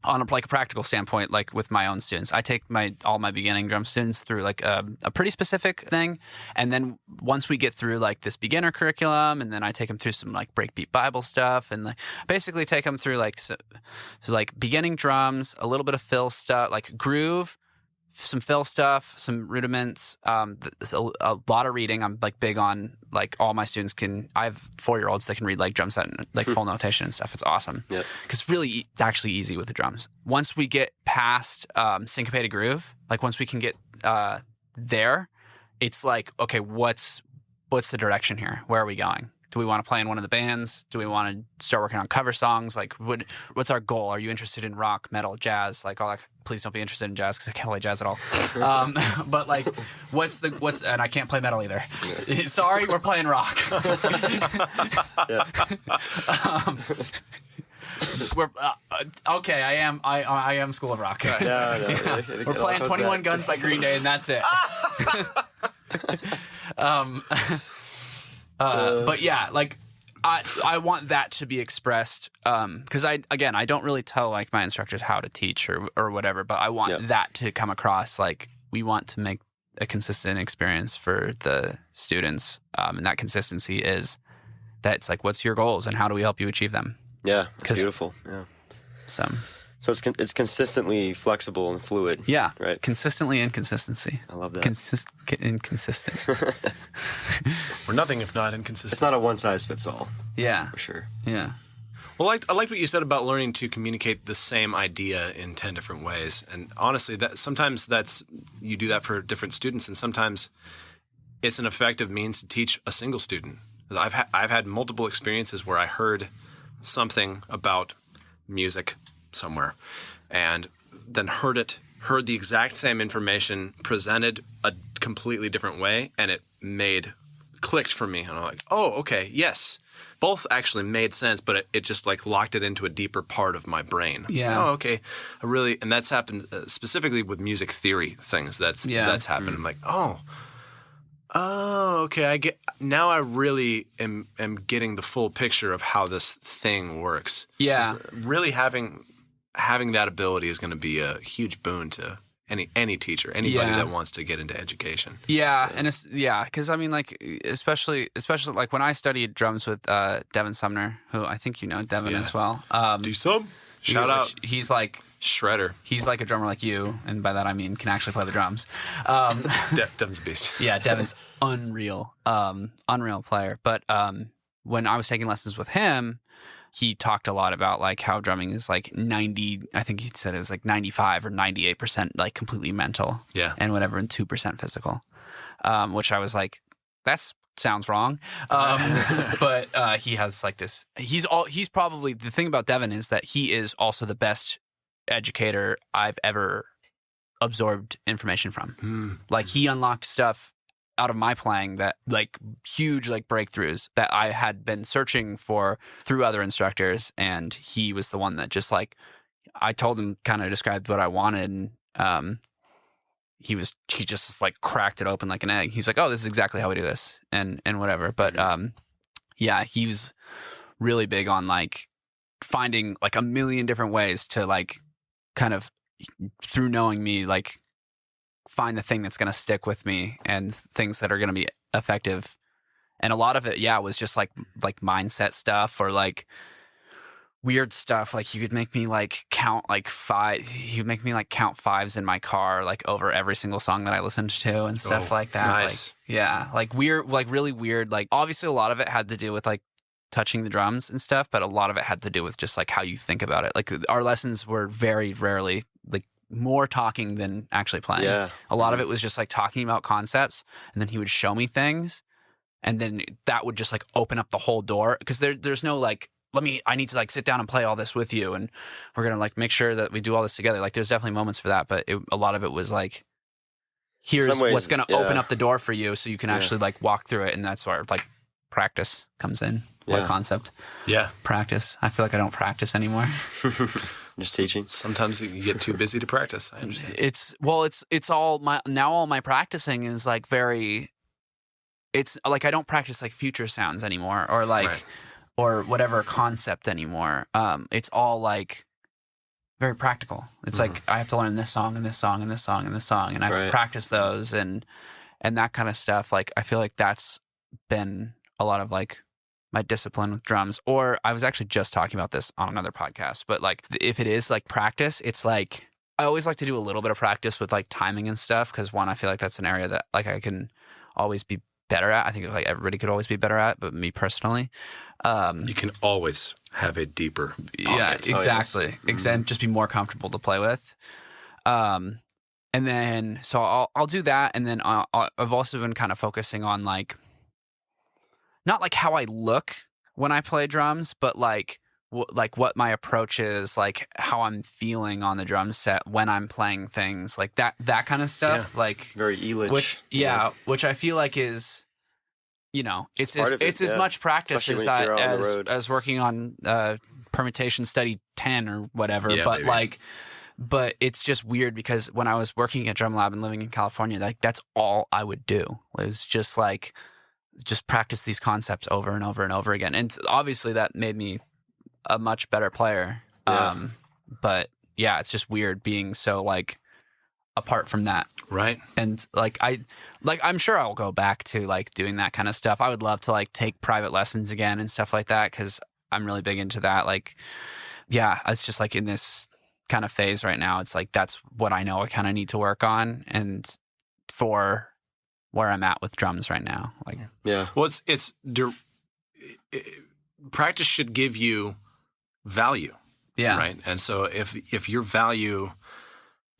On a practical standpoint, like with my own students, I take all my beginning drum students through like a pretty specific thing. And then once we get through like this beginner curriculum, and then I take them through some like breakbeat Bible stuff and like basically take them through like, so like beginning drums, a little bit of fill stuff, like groove, some fill stuff, some rudiments, a lot of reading. I'm like big on like all my students I have 4-year-olds that can read like drum set and like full notation and stuff. It's awesome. Because it's really actually easy with the drums. Once we get past syncopated groove, like once we can get there, it's like, okay, what's the direction here? Where are we going? Do we want to play in one of the bands? Do we want to start working on cover songs? Like, what's our goal? Are you interested in rock, metal, jazz? Like all that. Please don't be interested in jazz because I can't play jazz at all. But like, what's and I can't play metal either. Sorry, we're playing rock. We're okay. I am School of Rock. Yeah. We're playing 21 Guns by Green Day, and that's it. But yeah, like I want that to be expressed because I don't really tell like my instructors how to teach or whatever, but I want that to come across. Like we want to make a consistent experience for the students, and that consistency is that it's like, what's your goals and how do we help you achieve them? Yeah, it's beautiful. Yeah. So it's consistently flexible and fluid. Yeah. Right. Consistently inconsistency. I love that. Inconsistent. We're nothing if not inconsistent. It's not a one size fits all. Yeah. For sure. Yeah. Well, I liked what you said about learning to communicate the same idea in 10 different ways. And honestly, sometimes you do that for different students, and sometimes it's an effective means to teach a single student. I've had multiple experiences where I heard something about music somewhere and then heard the exact same information presented a completely different way, and it clicked for me. And I'm like, oh, okay, yes. Both actually made sense, but it just like locked it into a deeper part of my brain. Yeah. Oh, okay. And that's happened specifically with music theory things. That's happened. I'm like, oh, okay. Now I really am getting the full picture of how this thing works. Yeah. So really having that ability is going to be a huge boon to any teacher, anybody that wants to get into education. Yeah, and because I mean, like especially like when I studied drums with Devin Sumner, who I think you know Devin as well. D-Sum, shout out. He's like shredder. He's like a drummer like you, and by that I mean can actually play the drums. Devin's a beast. Yeah, Devin's unreal player. But when I was taking lessons with him, he talked a lot about like how drumming is like 90, I think he said it was like 95 or 98% like completely mental. Yeah. And whatever, and 2% physical. Which I was like, that sounds wrong. But he has like this, he's probably, the thing about Devin is that he is also the best educator I've ever absorbed information from. Like he unlocked stuff out of my playing that like huge like breakthroughs that I had been searching for through other instructors, and he was the one that just like I told him, kind of described what I wanted, and he just like cracked it open like an egg. He's like, oh, this is exactly how we do this, and whatever. But yeah, he was really big on like finding like a million different ways to like kind of through knowing me like find the thing that's going to stick with me and things that are going to be effective. And a lot of it, was just like mindset stuff, or like weird stuff. Like he could make me like count like five. He would make me like count fives in my car, like over every single song that I listened to and stuff like that. Nice. Like, yeah, like weird, like really weird. Like obviously a lot of it had to do with like touching the drums and stuff, but a lot of it had to do with just like how you think about it. Like our lessons were very rarely like more talking than actually playing. Yeah. A lot of it was just like talking about concepts, and then he would show me things, and then that would just like open up the whole door, because there's no like, I need to like sit down and play all this with you, and we're gonna like make sure that we do all this together. Like there's definitely moments for that, but a lot of it was like, here's Some ways, what's gonna yeah. open up the door for you, so you can Yeah. actually like walk through it, and that's where like practice comes in. What Yeah. concept? Yeah. Practice. I feel like I don't practice anymore. Just teaching. Sometimes you get too busy to practice. I understand. It's all my practicing is like very. It's like I don't practice like future sounds anymore, or like. Right. Or whatever concept anymore. It's all like very practical. It's like I have to learn this song and this song and this song and this song, and I have to Right. practice those and that kind of stuff. Like I feel like that's been a lot of like my discipline with drums. Or I was actually just talking about this on another podcast, but like if it is like practice, it's like I always like to do a little bit of practice with like timing and stuff, because one, I feel like that's an area that like I can always be better at. I think like everybody could always be better at, but me personally. You can always have a deeper pocket. Yeah, exactly. And just be more comfortable to play with. And then, so I'll do that. And then I've also been kind of focusing on like, not like how I look when I play drums, but like what my approach is, like how I'm feeling on the drum set when I'm playing things like that kind of stuff. Yeah. Like Very Coolidge. which I feel like is, you know, it's part of it, it's as yeah. much practice Especially as when you're out on the road. as working on permutation study 10 or whatever. Yeah, but baby. like, but it's just weird because when I was working at Drum Lab and living in California, like that's all I would do. It was just like, just practice these concepts over and over and over again. And obviously that made me a much better player. Yeah. But yeah, it's just weird being so like apart from that. Right. And I'm sure I'll go back to like doing that kind of stuff. I would love to like take private lessons again and stuff like that, because I'm really big into that. Like, yeah, it's just like in this kind of phase right now, it's like that's what I know I kind of need to work on, and for where I'm at with drums right now. Like, Yeah. Well, practice should give you value. yeah, Right. And so if your value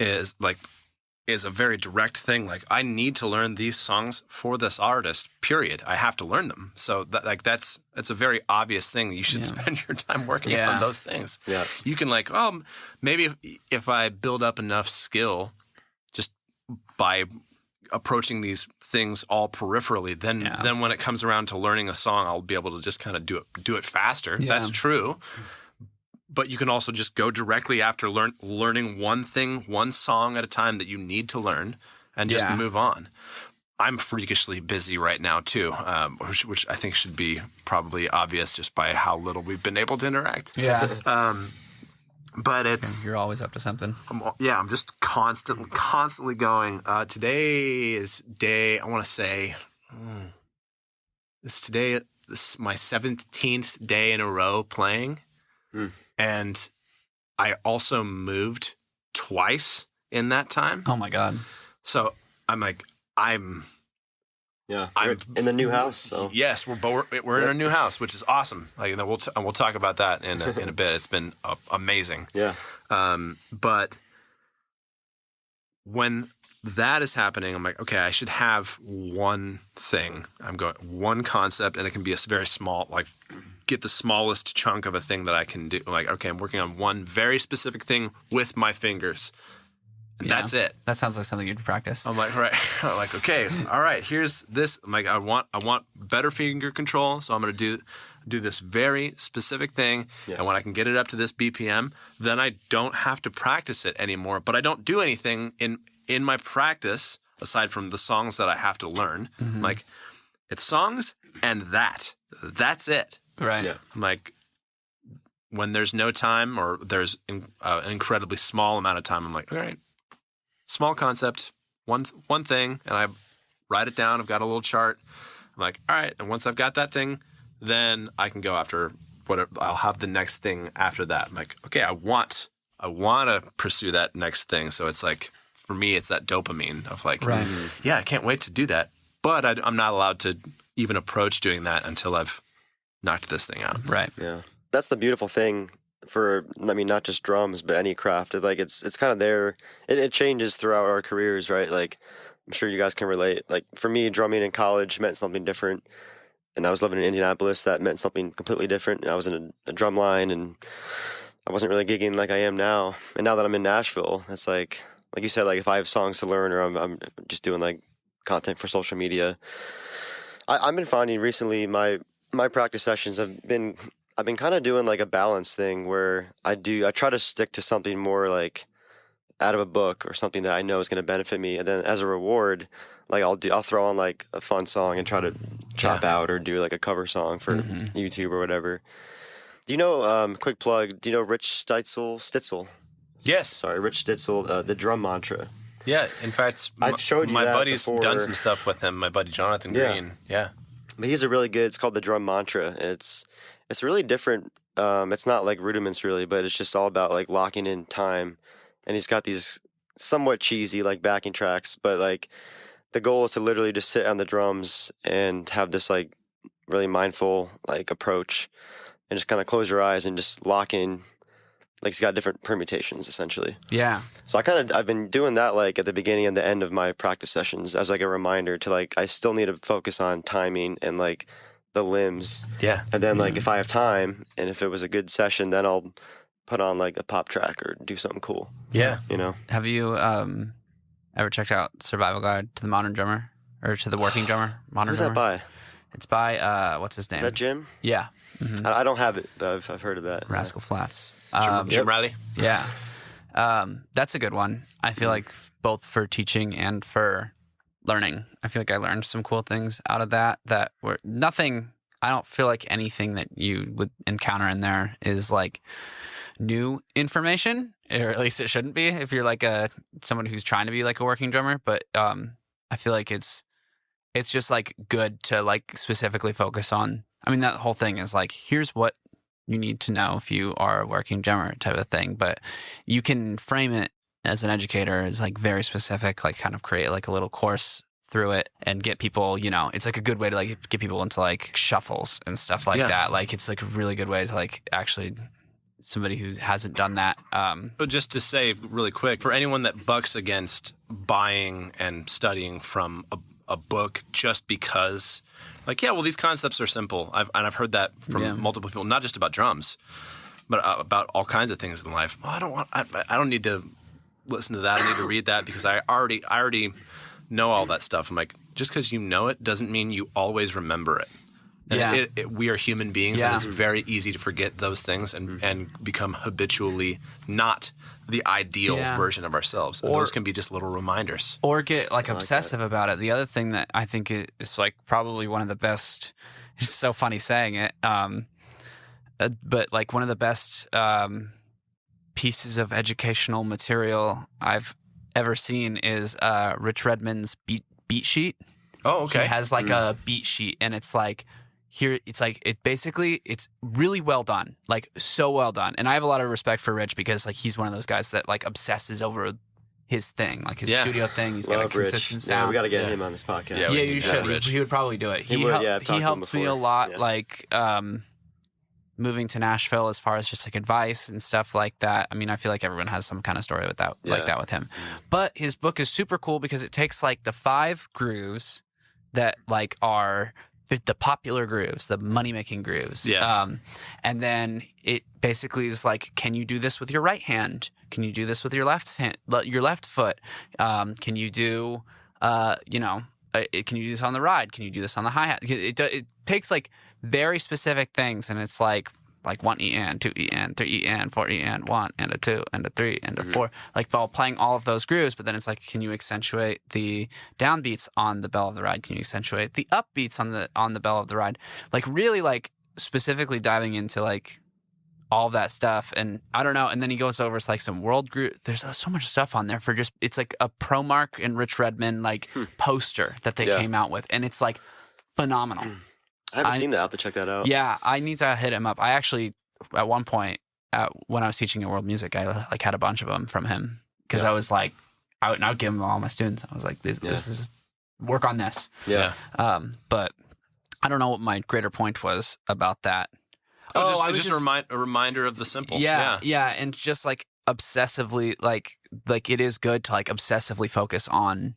is a very direct thing, like I need to learn these songs for this artist, period. I have to learn them. So that's a very obvious thing. You should spend your time working on those things. Yeah. You can like, maybe if I build up enough skill just by approaching these things all peripherally, then when it comes around to learning a song, I'll be able to just kind of do it faster. Yeah. That's true. But you can also just go directly after learning one song at a time that you need to learn, and just move on. I'm freakishly busy right now too, which I think should be probably obvious just by how little we've been able to interact. yeah. But it's You're always up to something. I'm just constantly going. Today is day. I want to say this is my 17th day in a row playing. And I also moved twice in that time. Oh my God. So I'm Yeah. We're in the new house. So yes, we're in a new house, which is awesome. Like, and we'll talk about that in a bit. It's been amazing. yeah. But when that is happening, I'm like, okay, I should have one thing. One concept, and it can be a very small, like, get the smallest chunk of a thing that I can do. Like, okay, I'm working on one very specific thing with my fingers. And that's it. That sounds like something you'd practice. I'm like, right. I'm like, okay, all right, here's this. I'm like, I want better finger control, so I'm going to do this very specific thing. Yeah. And when I can get it up to this BPM, then I don't have to practice it anymore. But I don't do anything in my practice aside from the songs that I have to learn. Mm-hmm. Like, it's songs and that's it. Right. Yeah. I'm like, when there's no time or there's an incredibly small amount of time, I'm like, all right, small concept, one thing, and I write it down. I've got a little chart. I'm like, all right, and once I've got that thing, then I can go after whatever. I'll have the next thing after that. I'm like, okay, I want to pursue that next thing. So it's like, for me, it's that dopamine of like, yeah, I can't wait to do that. But I'm not allowed to even approach doing that until I've knocked this thing out. Right. Yeah. That's the beautiful thing not just drums, but any craft. It's kind of there. It changes throughout our careers, right? Like, I'm sure you guys can relate. Like, for me, drumming in college meant something different. And I was living in Indianapolis. That meant something completely different. And I was in a drum line, and I wasn't really gigging like I am now. And now that I'm in Nashville, it's like you said, like if I have songs to learn or I'm just doing like content for social media, I've been finding recently my practice sessions I've been kind of doing like a balance thing where I try to stick to something more like out of a book or something that I know is going to benefit me, and then as a reward, like I'll throw on like a fun song and try to chop out or do like a cover song for YouTube or whatever. Do you know, quick plug, do you know Rich Stitzel? Yes. Sorry, Rich Stitzel, the drum mantra. Yeah, in fact, I've showed you my that buddy's before. done some stuff with him, my buddy Jonathan Green. Yeah. But he's a really good, it's called the drum mantra, and it's really different. It's not like rudiments really, but it's just all about like locking in time. And he's got these somewhat cheesy like backing tracks, but like the goal is to literally just sit on the drums and have this like really mindful like approach and just kind of close your eyes and just lock in. Like he's got different permutations essentially. Yeah. So I've been doing that like at the beginning and the end of my practice sessions as like a reminder to like, I still need to focus on timing and like the limbs. Yeah. And then like if I have time and if it was a good session, then I'll put on like a pop track or do something cool. Yeah. You know? Have you ever checked out Survival Guide to the Modern Drummer or to the Working Drummer? Modern Who's Drummer? that by? It's by what's his name? Is that Jim? Yeah. I don't have it, but I've heard of that. Rascal Flatts. Jim Riley. Yeah. That's a good one. I feel like both for teaching and for learning. I feel like I learned some cool things out of that were nothing. I don't feel like anything that you would encounter in there is like new information, or at least it shouldn't be if you're like someone who's trying to be like a working drummer. But I feel like it's just like good to like specifically focus on. I mean, that whole thing is like, here's what you need to know if you are a working drummer type of thing. But you can frame it as an educator as like very specific, like kind of create like a little course through it and get people, you know, it's like a good way to like get people into like shuffles and stuff like that. Like it's like a really good way to like actually somebody who hasn't done that. But just to say really quick, for anyone that bucks against buying and studying from a book just because, like, yeah, well, these concepts are simple. I've heard that from multiple people, not just about drums, but about all kinds of things in life. Well, I don't need to listen to that. I need to read that because I already know all that stuff. I'm like, just because you know it doesn't mean you always remember it. And we are human beings, and it's very easy to forget those things and become habitually not the ideal version of ourselves. And those can be just little reminders. Or get like obsessive about it. The other thing that I think is like probably one of the best, it's so funny saying it, but like one of the best pieces of educational material I've ever seen is Rich Redmond's beat sheet. Oh, okay. He has like a beat sheet, and it's like, here, it's like, it's really well done, like so well done. And I have a lot of respect for Rich because like he's one of those guys that like obsesses over his thing, like his studio thing. He's got a consistent sound. Yeah, we got to get him on this podcast. Yeah, you should. He would probably do it. He helped me a lot, like moving to Nashville as far as just like advice and stuff like that. I mean, I feel like everyone has some kind of story with that, like that with him. But his book is super cool because it takes like the 5 grooves that like are the popular grooves, the money-making grooves. Yeah. And then it basically is like, can you do this with your right hand? Can you do this with your left hand, your left foot? Can you do, can you do this on the ride? Can you do this on the hi-hat? It takes like very specific things, and it's like 1 EN, 2 EN, 3 EN, 4 EN, 1 and a 2 and a 3 and a 4, like while playing all of those grooves. But then it's like, can you accentuate the downbeats on the bell of the ride? Can you accentuate the upbeats on the bell of the ride? Like really like specifically diving into like all of that stuff. And I don't know. And then he goes over, it's like some world group. There's so much stuff on there for just, it's like a ProMark and Rich Redmond like poster that they came out with. And it's like phenomenal. I haven't seen that. I'll have to check that out. Yeah, I need to hit him up. I actually, at one point, when I was teaching at World Music, I like had a bunch of them from him because I was like, I would give them to all my students. I was like, this is work on this. Yeah. But I don't know what my greater point was about that. Just a reminder of the simple. Yeah, and just like obsessively, like it is good to like obsessively focus on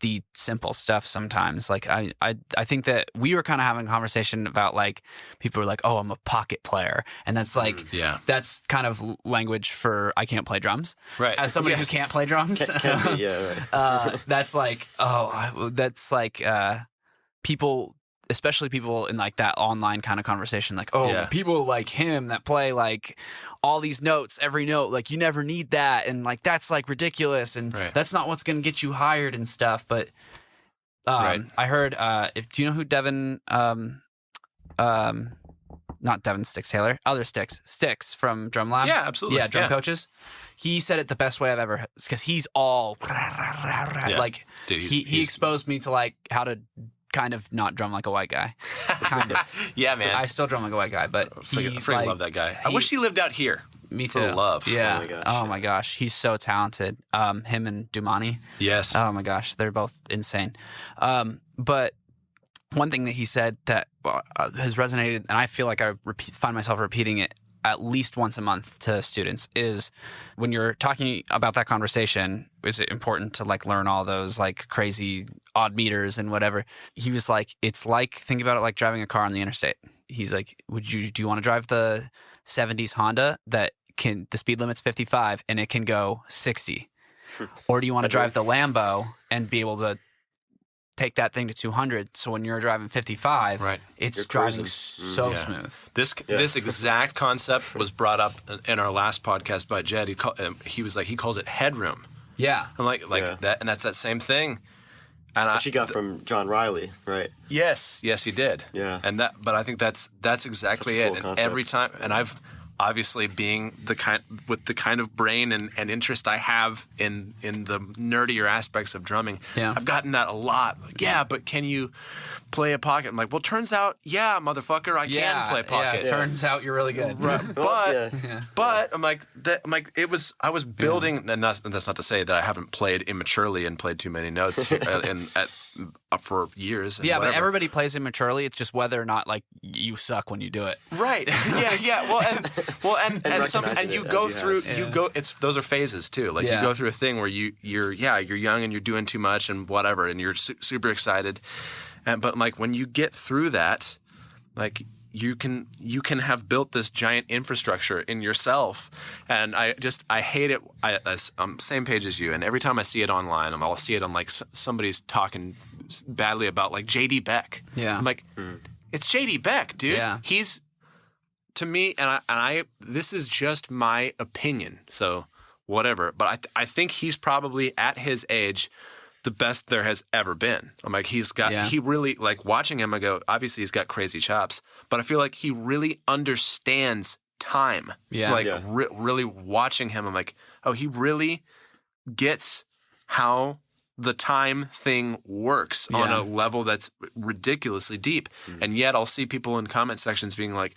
the simple stuff sometimes. Like I think that we were kind of having a conversation about like people were like, oh, I'm a pocket player, and that's like that's kind of language for I can't play drums. Right. As somebody who can't play drums, Can be, yeah, right. that's like people. Especially people in like that online kind of conversation, like, people like him that play like all these notes, every note, like you never need that. And like, that's like ridiculous. And that's not what's going to get you hired and stuff. But I heard, do you know who Devin, not Devin Sticks Taylor, other Sticks from Drum Lab? Yeah, absolutely. Yeah, drum coaches. He said it the best way I've ever, because he's all like, dude, he exposed me to like how to kind of not drum like a white guy. Kind of. Yeah, man. I still drum like a white guy, but I freaking love that guy. I wish he lived out here. Me too. For love. Yeah. Oh my gosh. He's so talented. Him and Dumani. Yes. Oh my gosh. They're both insane. But one thing that he said that has resonated, and I feel like I find myself repeating it at least once a month to students, is when you're talking about that conversation, is it important to like learn all those like crazy odd meters and whatever? He was like, it's like, think about it like driving a car on the interstate. He's like, do you want to drive the 70s Honda that the speed limit's 55 and it can go 60? Or do you want to drive the Lambo and be able to take that thing to 200, so when you're driving 55, it's driving so smooth. This exact concept was brought up in our last podcast by Jed. He was like, he calls it headroom. Yeah. I'm like that, and that's that same thing. And Which he got from John Riley, right? Yes, he did. Yeah. But I think that's exactly it. And every time, and I've obviously being the kind of brain and interest I have in the nerdier aspects of drumming, I've gotten that a lot. Like, but can you play a pocket? I'm like, well, turns out, motherfucker, I can play pocket. Turns out you're really good. Right. But I'm like, I was building, and that's not to say that I haven't played immaturely and played too many notes for years. And but everybody plays immaturely. It's just whether or not like you suck when you do it. Right. Well, and you go through those are phases too. Like you go through a thing where you're young and you're doing too much and whatever, and you're super excited. But like when you get through that, like you can have built this giant infrastructure in yourself. And I hate it. I'm same page as you. And every time I see it online, I'll see it on like somebody's talking badly about like JD Beck. Yeah. I'm like, it's JD Beck, dude. Yeah. He's, to me, and I this is just my opinion, so whatever. But I think he's probably at his age the best there has ever been. I'm like, he really, like watching him, I go, obviously he's got crazy chops, but I feel like he really understands time. Yeah. Like really watching him, I'm like, oh, he really gets how the time thing works on a level that's ridiculously deep. And yet I'll see people in comment sections being like,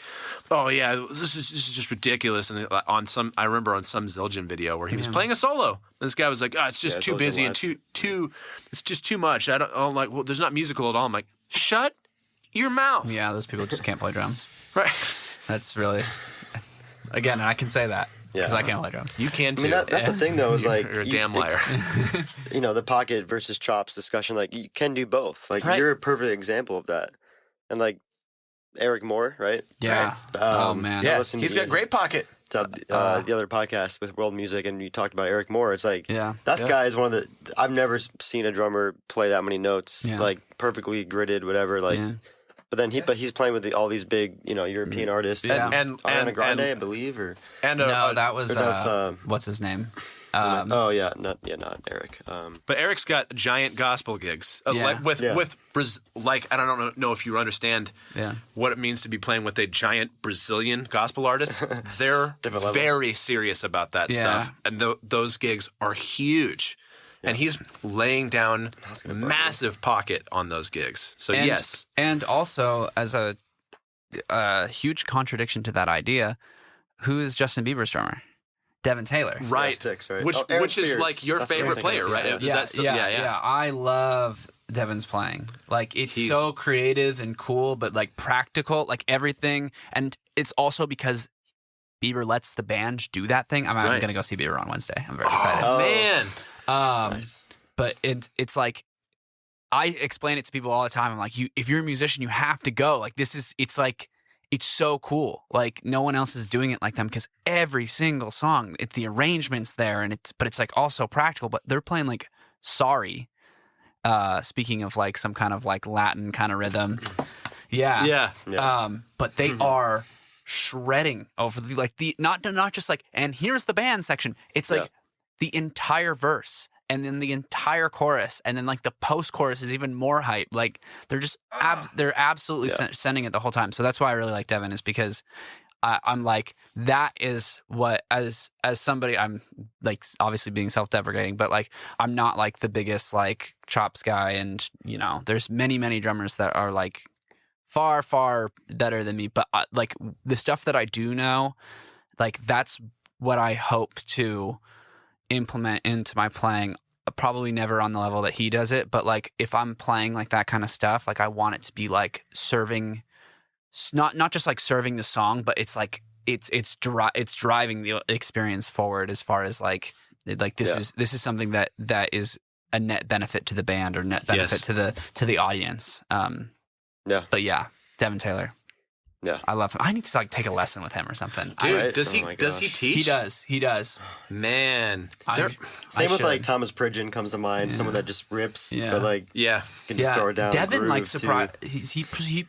oh yeah, this is just ridiculous. And I remember on some Zildjian video where he was playing a solo. And this guy was like, oh, it's just too busy and it's just too much. I'm like, well, there's not musical at all. I'm like, shut your mouth. Yeah, those people just can't play drums. Right. That's really, again, I can say that. Because I can't play drums. You can too. I mean, that's the thing, though, is like... You're a damn liar. The pocket versus chops discussion, like, you can do both. Like, you're a perfect example of that. And, like, Eric Moore, right? Yeah. Oh, man. Yeah, he's got great pocket. The other podcast with World Music, and you talked about Eric Moore. It's like, that guy is one of the... I've never seen a drummer play that many notes, like, perfectly gridded, whatever, like... Yeah. But he's playing with all these big, European artists. Yeah. And Ariana Grande, I believe, or that was what's his name? Not Eric. But Eric's got giant gospel gigs, with like I don't know if you understand what it means to be playing with a giant Brazilian gospel artist. They're very serious about that stuff, and those gigs are huge. and he's laying down massive pocket on those gigs. So And, yes, and also as a huge contradiction to that idea, who is Justin Bieber's drummer? Devin Taylor. right, Sticks, right? which Aaron which is Spears. like your That's what I'm favorite thinking player, of, right? yeah. Is that still, yeah. I love Devin's playing. Like it's He's- so creative and cool, but like practical, like everything. And it's also because Bieber lets the band do that thing. I'm Right. gonna go see Bieber on Wednesday. I'm very excited. Oh. Man, Nice. But it's like I explain it to people all the time. I'm like, if you're a musician, you have to go. Like it's so cool. Like no one else is doing it like them because every single song, the arrangement's there, but it's like also practical. But they're playing like "Sorry." Speaking of like some kind of like Latin kind of rhythm, yeah. But they are shredding over the not just like, and here's the band section. It's like the entire verse. And then the entire chorus, and then like the post-chorus is even more hype. Like they're just they're absolutely sending it the whole time. So that's why I really like Devin, is because I'm like, that is what, as somebody, I'm like obviously being self-deprecating, but like I'm not like the biggest like chops guy, and there's many drummers that are like far better than me. But like the stuff that I do know, like that's what I hope to implement into my playing. Probably never on the level that he does it, but like if I'm playing like that kind of stuff, like I want it to be like serving, not just like serving the song, but it's like it's driving the experience forward, as far as like this is something that is a net benefit to the band or net benefit to the audience. But yeah, Devin Taylor. Yeah, I love him. I need to like take a lesson with him or something. dude, Right? does Oh he my does he gosh. teach? He does. Man, Same with like should. Thomas Pridgeon comes to mind. Someone that just rips, Yeah. but like yeah. can just throw it down. Devin like surprise. he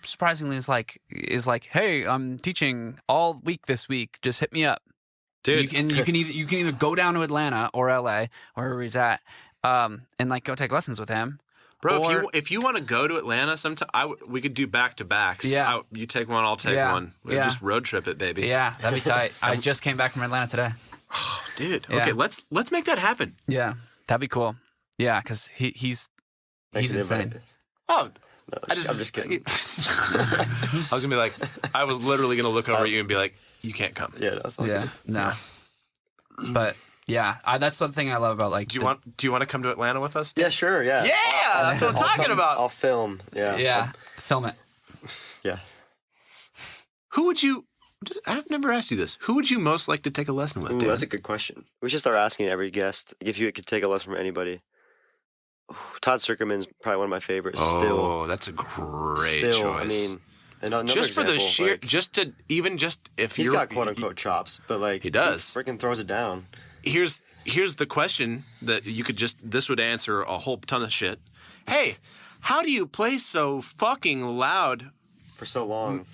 surprisingly is like, hey, I'm teaching all week this week. Just hit me up, Dude, You can either go down to Atlanta or LA, wherever he's at, and like go take lessons with him. bro, or- if you want to go to Atlanta sometime, we could do back-to-backs. Yeah. You take one, I'll take one. We'll just road trip it, baby. Yeah, that'd be tight. I just came back from Atlanta today. Dude. Yeah. Okay, let's make that happen. Yeah, that'd be cool. Yeah, because he's Makes it insane. invite- Oh, No, I'm I'm just kidding. I was gonna be like, I was literally gonna look over at you and be like, you can't come. Yeah, that's all Yeah, good. no, but yeah, that's one thing I love about like. Do you want to come to Atlanta with us? Yeah, sure. Yeah. Yeah, that's what I'm talking about. I'll film. Yeah. Yeah, film it. Yeah. Who would you? I've never asked you this. Who would you most like to take a lesson with? Ooh, Dan? that's a good question. We should start asking every guest if you could take a lesson from anybody. Ooh, Todd Sirkerman's probably one of my favorites. Oh, that's a great choice. I mean, another just for the example, sheer, like, just if he's you're, got quote unquote chops, but like He does. Freaking throws it down. Here's the question that you could this would answer a whole ton of shit. Hey, how do you play so fucking loud For so long.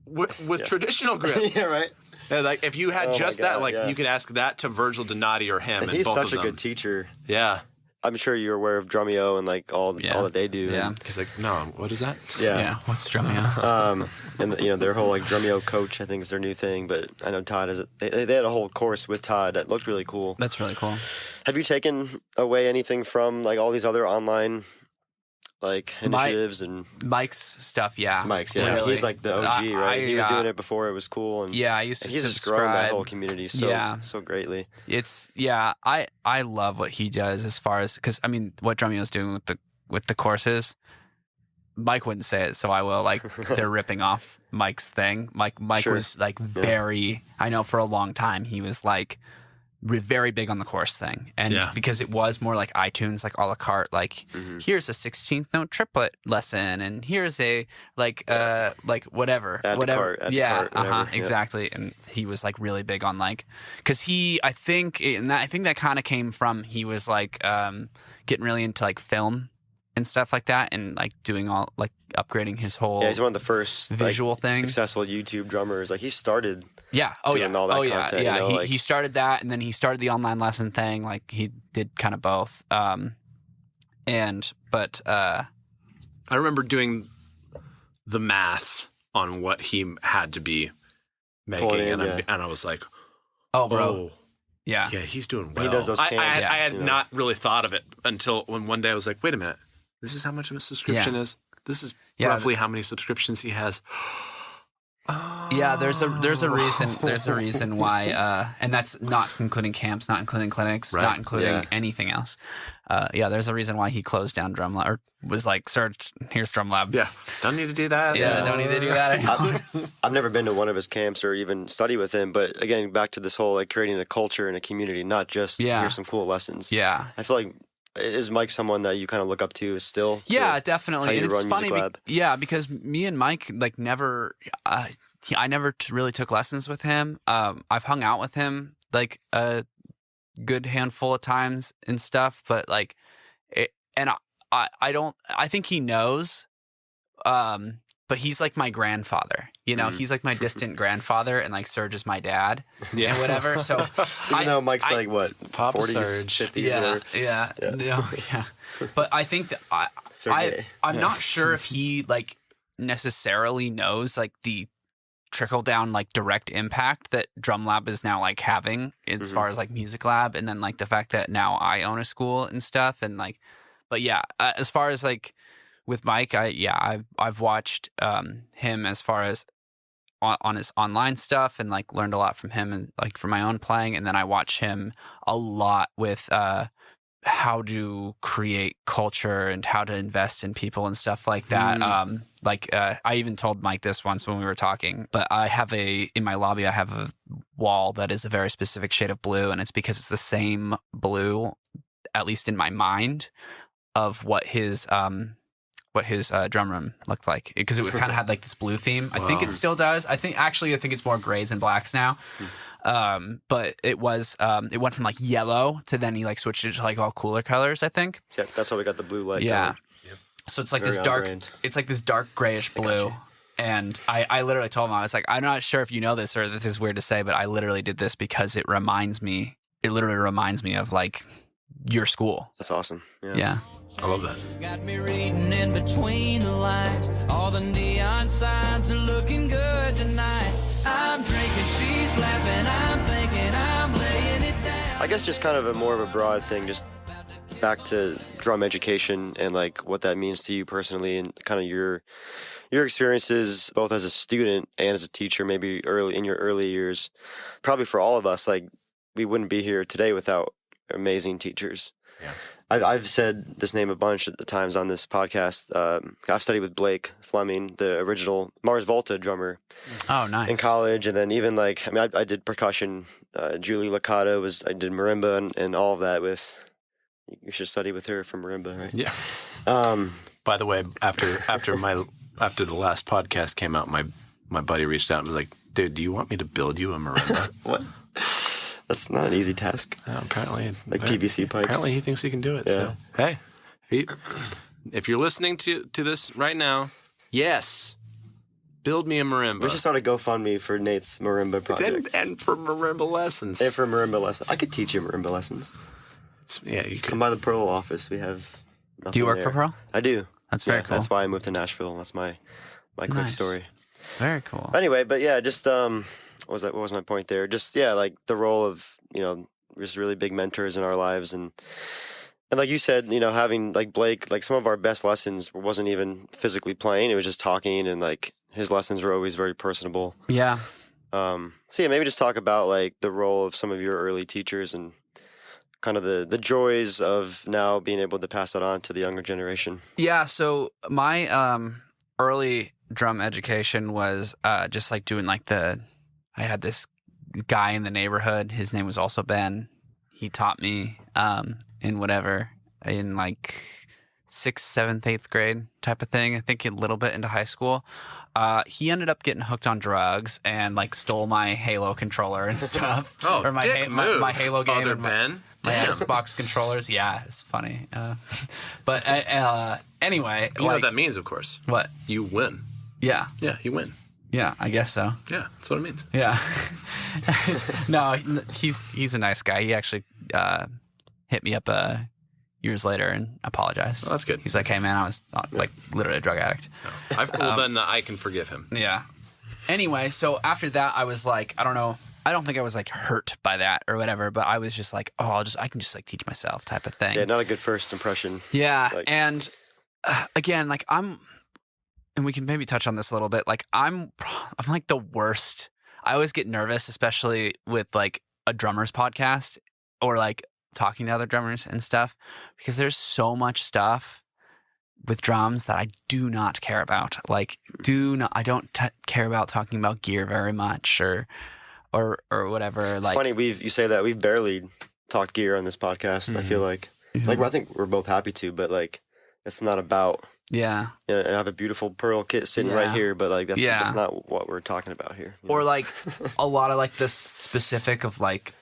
with traditional grip? Yeah, right. Yeah, like if you had Oh my just that, God, like yeah. you could ask that to Virgil Donati or him, And and he's both such of a them. good teacher. Yeah, I'm sure you're aware of Drummyo and like all that they do. Yeah. And, he's like, no, what is that? yeah. What's Drummy? And their whole like Drummyo coach, I think, is their new thing. But I know Todd has it. They had a whole course with Todd that looked really cool. That's really cool. Have you taken away anything from like all these other online like initiatives and Mike's stuff, yeah. Mike's? Yeah, Really. he's like the OG, right? He was doing it before it was cool, and Yeah, I used to he's just grown that subscribe. whole community so greatly. It's I love what he does as far as, because I mean what Drummyo's doing with the courses. Mike wouldn't say it, so I will. Like they're ripping off Mike's thing. Mike Sure. was like very. I know for a long time he was like very big on the course thing, and Yeah. because it was more like iTunes, like a la carte. Like here's a 16th note triplet lesson, and here's a like whatever, Add to whatever. cart, add to Yeah, cart, whatever, yeah. exactly. And he was like really big on like, because I think that kind of came from, he was like getting really into like film and stuff like that, and like doing all like upgrading his whole Yeah, he's one of the first visual like, thing. successful YouTube drummers. Like he started. Yeah. Oh doing yeah. all that Oh yeah. content, Yeah. you know, he like- he started that, and then he started the online lesson thing. Like he did kind of both. But I remember doing the math on what he had to be making, Pulling in, and I was like, oh bro, oh, Yeah. Yeah, he's doing well. He does those I cams, had you know. not really thought of it until when one day I was like, wait a minute, this is how much of a subscription Yeah. is? This is Yeah. roughly how many subscriptions he has. Yeah, there's a reason why, and that's not including camps, not including clinics, Right. not including Yeah. anything else. Yeah, there's a reason why he closed down Drum Lab, or was like, "Search, here's Drum Lab." Yeah, don't need to do that. Yeah, don't need to do that anymore. I've never been to one of his camps or even study with him, but again, back to this whole like creating a culture and a community, not just Yeah. here's some cool lessons. Yeah. I feel like, is Mike someone that you kind of look up to still? Yeah, to definitely. how you And it's run funny, Music Lab? yeah, because me and Mike like never, I never really took lessons with him. I've hung out with him like a good handful of times and stuff, but like, I think he knows, but he's like my grandfather. You know, he's like my distant grandfather, and like Serge is my dad, Yeah. and whatever. So Even though Mike's like what, Papa 40s, Serge. 50s, yeah, whatever. yeah, yeah. But I think that Sergey. I'm not sure if he like necessarily knows like the trickle down like direct impact that Drum Lab is now like having as far as like Music Lab, and then like the fact that now I own a school and stuff, and like, but yeah, as far as like with Mike, I've watched him as far as on his online stuff, and like learned a lot from him, and like for my own playing, and then I watch him a lot with how to create culture and how to invest in people and stuff like that. I even told Mike this once when we were talking, but in my lobby, I have a wall that is a very specific shade of blue, and it's because it's the same blue, at least in my mind, of what his drum room looked like, because it kind of had like this blue theme. I think it still does. I think it's more grays and blacks now. But it went from like yellow to then he like switched it to like all cooler colors, I think. Yeah, that's why we got the blue light. Yeah. color. So it's like Very this dark, on-brand. it's like this dark grayish blue. And I literally told him, I was like, I'm not sure if you know this or this is weird to say, but I literally did this because it literally reminds me of like your school. That's awesome. Yeah. I love that. Got me reading in between the lines. All the neon signs are looking good tonight. I'm drinking, she's laughing, I'm thinking, I'm laying it down. I guess just kind of a more of a broad thing, just back to drum education and like what that means to you personally, and kind of your experiences both as a student and as a teacher, maybe in your early years. Probably for all of us, like we wouldn't be here today without amazing teachers. Yeah. I've said this name a bunch of times on this podcast. I've studied with Blake Fleming, the original Mars Volta drummer, Oh, nice. in college, and then even like I did percussion. Julie Licata I did marimba and all of that with. You should study with her for marimba, right? Yeah. Um, By the way, after the last podcast came out, my buddy reached out and was like, "Dude, do you want me to build you a marimba?" what? That's not an easy task. Apparently, Like PVC pipes. Apparently, he thinks he can do it. Yeah. So, hey, if you're listening to this right now, yes, build me a marimba. We should start a GoFundMe for Nate's marimba project. and for marimba lessons. And for marimba lessons. I could teach you marimba lessons. Yeah, you Come could. by the Pearl office. We have nothing Do you work there. for Pearl? I do. That's very cool. That's why I moved to Nashville. That's my quick Nice. story. Very cool. Anyway, but yeah, just what was my point there? Just like the role of, just really big mentors in our lives, and like you said, having like Blake, like some of our best lessons wasn't even physically playing, it was just talking, and like his lessons were always very personable. Yeah. So yeah, maybe just talk about like the role of some of your early teachers and kind of the joys of now being able to pass that on to the younger generation. Yeah, so my early drum education was just like doing like I had this guy in the neighborhood. His name was also Ben. He taught me in like 6th, 7th, 8th grade type of thing. I think a little bit into high school. He ended up getting hooked on drugs and like stole my Halo controller and stuff. Oh, my dick move, my Halo game. Other and my- Ben. my Damn. Xbox controllers. Yeah, it's funny. But anyway, You know what that means, of course. What? You win. Yeah, Yeah, you win. yeah, I guess so. Yeah, that's what it means. Yeah. No, he's a nice guy. He actually hit me up years later and apologized. Oh, that's good. He's like, "Hey, man, I was like literally a drug addict." Then I can forgive him. Yeah. Anyway, so after that, I was like, I don't know. I don't think I was like hurt by that or whatever, but I was just like, oh, I can just like teach myself type of thing. Yeah, not a good first impression. Yeah. Like, And again, like and we can maybe touch on this a little bit. Like I'm like the worst. I always get nervous, especially with like a drummer's podcast or like talking to other drummers and stuff, because there's so much stuff with drums that I do not care about. Like, I don't care about talking about gear very much or whatever. It's like, funny you say that. We've barely talked gear on this podcast. I feel like, I think we're both happy to, but like, it's not about. Yeah. I have a beautiful Pearl kit sitting right here, but like that's not what we're talking about here. Or like a lot of like the specific of like.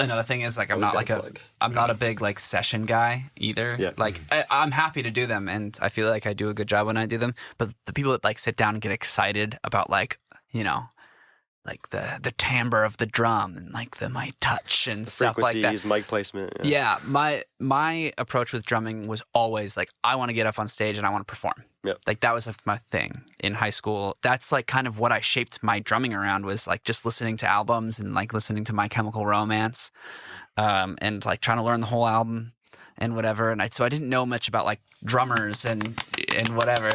Another thing is like I'm not a big like session guy either. Yeah. Like I'm happy to do them, and I feel like I do a good job when I do them. But the people that like sit down and get excited about like like the timbre of the drum and like my touch and stuff like that. Frequencies, mic placement. Yeah. My approach with drumming was always like I want to get up on stage and I want to perform. Yep. Like that was like my thing in high school. That's like kind of what I shaped my drumming around, was like just listening to albums and like listening to My Chemical Romance, and like trying to learn the whole album and whatever. And so I didn't know much about like drummers and whatever.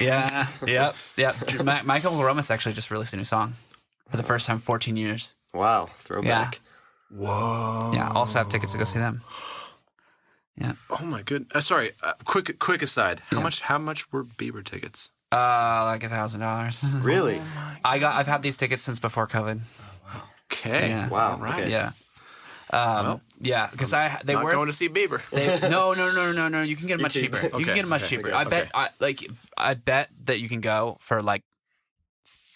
Yeah. Yep. My Chemical Romance actually just released a new song for the first time in 14 years. Wow. Throwback. Yeah. Whoa. Yeah. Also have tickets to go see them. Yeah. Oh my goodness. Sorry. Quick aside. Yeah. How much were Bieber tickets? Like $1,000. Really? I've had these tickets since before COVID. Okay. Yeah. Wow. Right. Okay. Yeah. Yeah, because they Not were going to see Bieber. No. You can get them much cheaper. You can get them much cheaper. I bet that you can go for like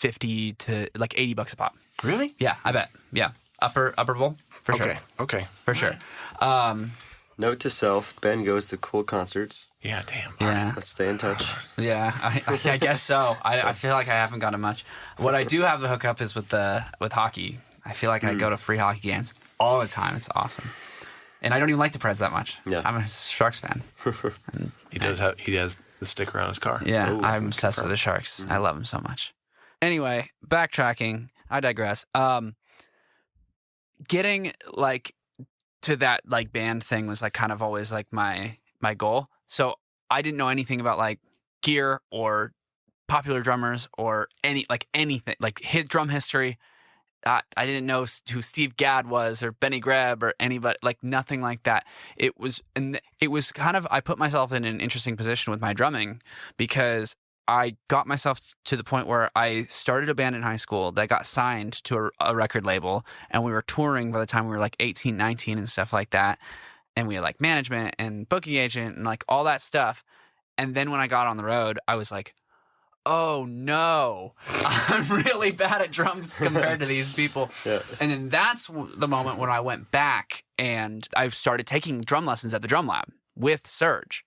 $50 to like $80 a pop. Really? Yeah, I bet. Yeah, upper bowl for sure. Okay. For sure. Note to self: Ben goes to cool concerts. Yeah. Damn. Yeah. Let's stay in touch. Yeah, I guess so. I feel like I haven't gotten much. What I do have the hookup is with hockey. I feel like I go to free hockey games all the time. It's awesome. And I don't even like the Preds that much. Yeah. I'm a Sharks fan. He has the sticker on his car. Yeah, Ooh, I'm obsessed with the Sharks. I love them so much. Anyway, backtracking. I digress. Getting like to that like band thing was like kind of always like my goal. So I didn't know anything about like gear or popular drummers or anything like drum history. I didn't know who Steve Gadd was or Benny Greb or anybody, like nothing like that. It was kind of, I put myself in an interesting position with my drumming because I got myself to the point where I started a band in high school that got signed to a record label, and we were touring by the time we were like 18, 19 and stuff like that. And we had like management and booking agent and like all that stuff. And then when I got on the road, I was like, oh no, I'm really bad at drums compared to these people. Yeah. And then that's the moment when I went back and I started taking drum lessons at the Drum Lab with Serge.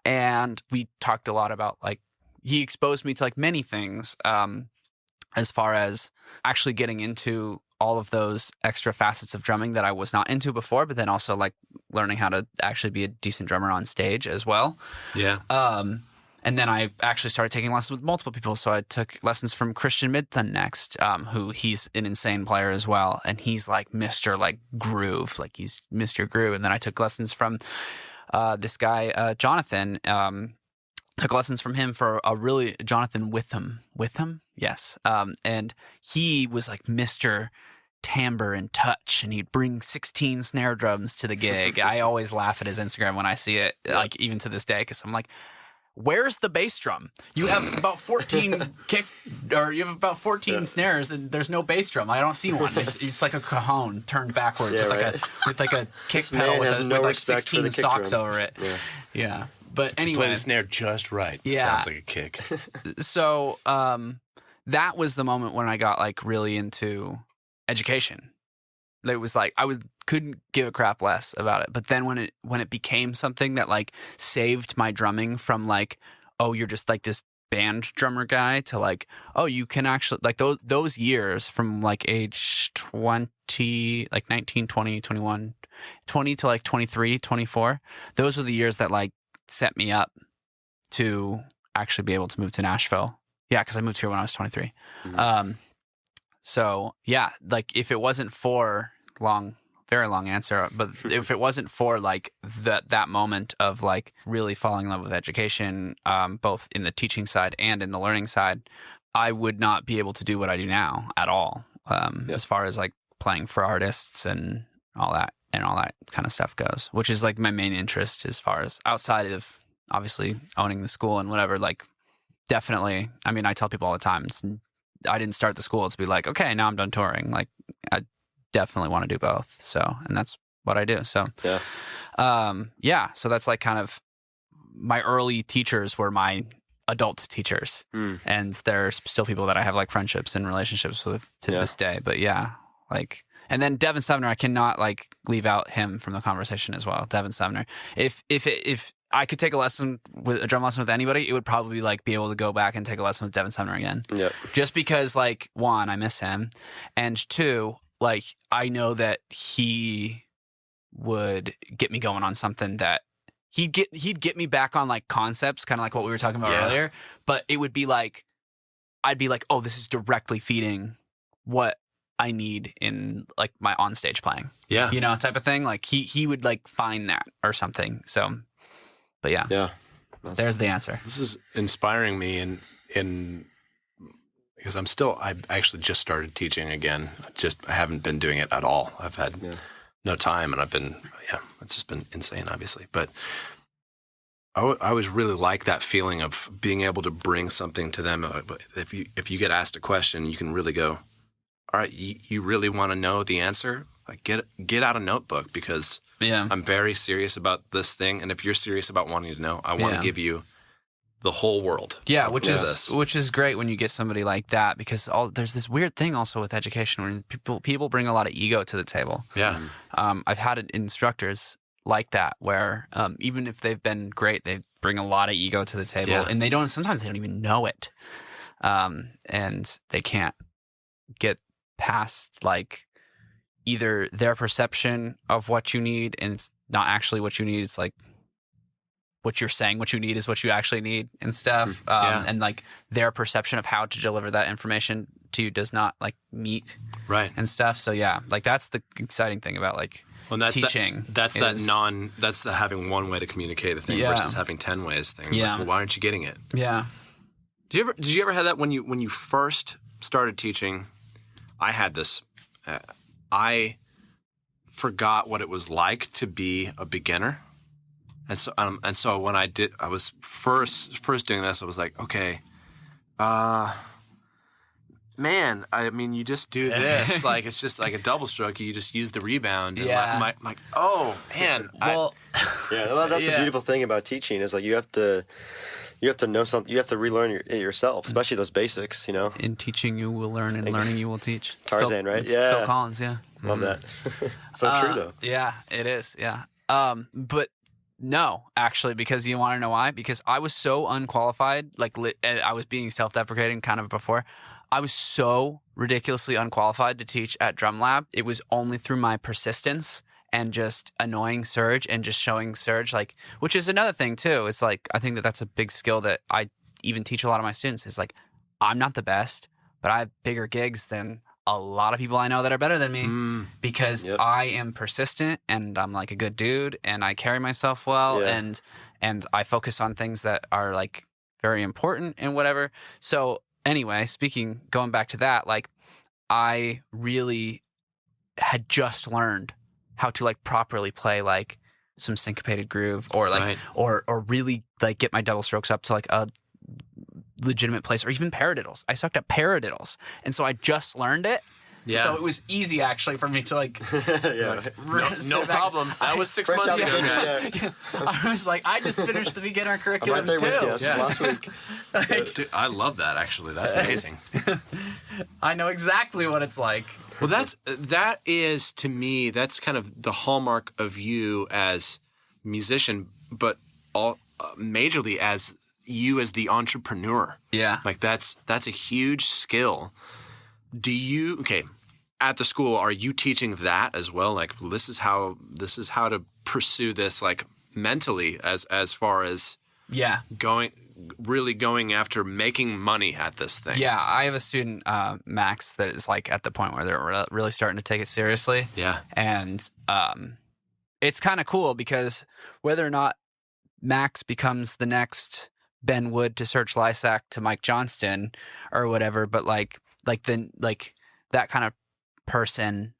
And we talked a lot about like, he exposed me to like many things as far as actually getting into all of those extra facets of drumming that I was not into before, but then also like learning how to actually be a decent drummer on stage as well. Yeah. And then I actually started taking lessons with multiple people. So I took lessons from Christian Midthun next, who he's an insane player as well. And he's like Mr. like Groove, like he's Mr. Groove. And then I took lessons from this guy, Jonathan. Took lessons from him for Jonathan Witham? Yes. And he was like Mr. Timbre and touch, and he'd bring 16 snare drums to the gig. I always laugh at his Instagram when I see it, like even to this day, because I'm like, where's the bass drum? You have about 14 snares, and there's no bass drum. I don't see one. It's like a cajon turned backwards with like a kick pedal with like 16 socks over it. Yeah. But anyway, play the snare just right. Yeah. Sounds like a kick. So that was the moment when I got like really into education. It was like couldn't give a crap less about it. But then when it became something that like saved my drumming from like, oh, you're just like this band drummer guy, to like, oh, you can actually like those years from like age 20, like 19, 20, 21, 20 to like 23, 24. Those were the years that like set me up to actually be able to move to Nashville. Yeah, because I moved here when I was 23. Mm-hmm. So yeah, like if it wasn't for very long answer, but if it wasn't for like that moment of like really falling in love with education, both in the teaching side and in the learning side, I would not be able to do what I do now at all. As far as like playing for artists and all that kind of stuff goes, which is like my main interest as far as outside of obviously owning the school and whatever. Like definitely, I mean, I tell people all the time, I didn't start the school to be like, okay, now I'm done touring. Like I definitely want to do both. So, and that's what I do. So, so that's like kind of my early teachers were my adult teachers, and there's still people that I have like friendships and relationships with to this day. But yeah, like, and then Devin Sumner, I cannot like leave out him from the conversation as well. Devin Sumner, if I could take a drum lesson with anybody, it would probably like be able to go back and take a lesson with Devin Sumner again. Yep. Just because like, one, I miss him, and two, like I know that he would get me going on something that he'd get me back on like concepts, kind of like what we were talking about earlier. But it would be like, I'd be like, oh, this is directly feeding what I need in like my onstage playing. Yeah. You know, type of thing. Like he would like find that or something. So, but yeah. There's the answer. This is inspiring me in because I actually just started teaching again. I haven't been doing it at all. I've had no time, and it's just been insane, obviously. But I always really like that feeling of being able to bring something to them. If you get asked a question, you can really go, all right, you really want to know the answer? Like get out a notebook, because I'm very serious about this thing, and if you're serious about wanting to know, I want to give you the whole world. Yeah, which is great when you get somebody like that, because there's this weird thing also with education when people bring a lot of ego to the table. Yeah. I've had instructors like that where even if they've been great, they bring a lot of ego to the table, and sometimes they don't even know it. And they can't get past like either their perception of what you need, and it's not actually what you need. It's like what you're saying what you need is what you actually need and stuff. And like their perception of how to deliver that information to you does not like meet and stuff. So like that's the exciting thing about like teaching. That's the having one way to communicate a thing versus having 10 ways thing. Yeah. Like, well, why aren't you getting it? Yeah. Did you ever have that when you first started teaching? I had this. I forgot what it was like to be a beginner. And so when I was first doing this, I was like, okay, man, I mean, you just do this, like it's just like a double stroke. You just use the rebound. And I'm like, oh man. Well, that's the beautiful thing about teaching is like you have to know something. You have to relearn it yourself, especially those basics. You know, in teaching you will learn, and learning you will teach. Tarzan, right? Phil Collins. Yeah, love that. So true though. Yeah, it is. Yeah. But. No, actually, because you want to know why? Because I was so unqualified, like I was being self-deprecating kind of before. I was so ridiculously unqualified to teach at Drum Lab. It was only through my persistence and just annoying Serge and just showing Serge, like, which is another thing too. It's like, I think that's a big skill that I even teach a lot of my students is like, I'm not the best, but I have bigger gigs than a lot of people I know that are better than me because I am persistent and I'm like a good dude and I carry myself well and I focus on things that are like very important and whatever. So anyway, going back to that, like I really had just learned how to like properly play like some syncopated groove or like or really like get my double strokes up to like a legitimate place, or even paradiddles. I sucked at paradiddles, and so I just learned it. Yeah. So it was easy actually for me to like. No problem. That was 6 months ago, guys. I was like, I just finished the beginner curriculum too. Last week. Dude, I love that actually. That's amazing. I know exactly what it's like. Well, that is to me. That's kind of the hallmark of you as a musician, but majorly as you as the entrepreneur. Yeah. Like that's a huge skill. At the school, are you teaching that as well? Like this is how to pursue this like mentally as far as going really going after making money at this thing. Yeah, I have a student, Max, that is like at the point where they're really starting to take it seriously. Yeah. And it's kind of cool because whether or not Max becomes the next Ben Wood to Serge Lysak to Mike Johnston or whatever, but like that kind of person,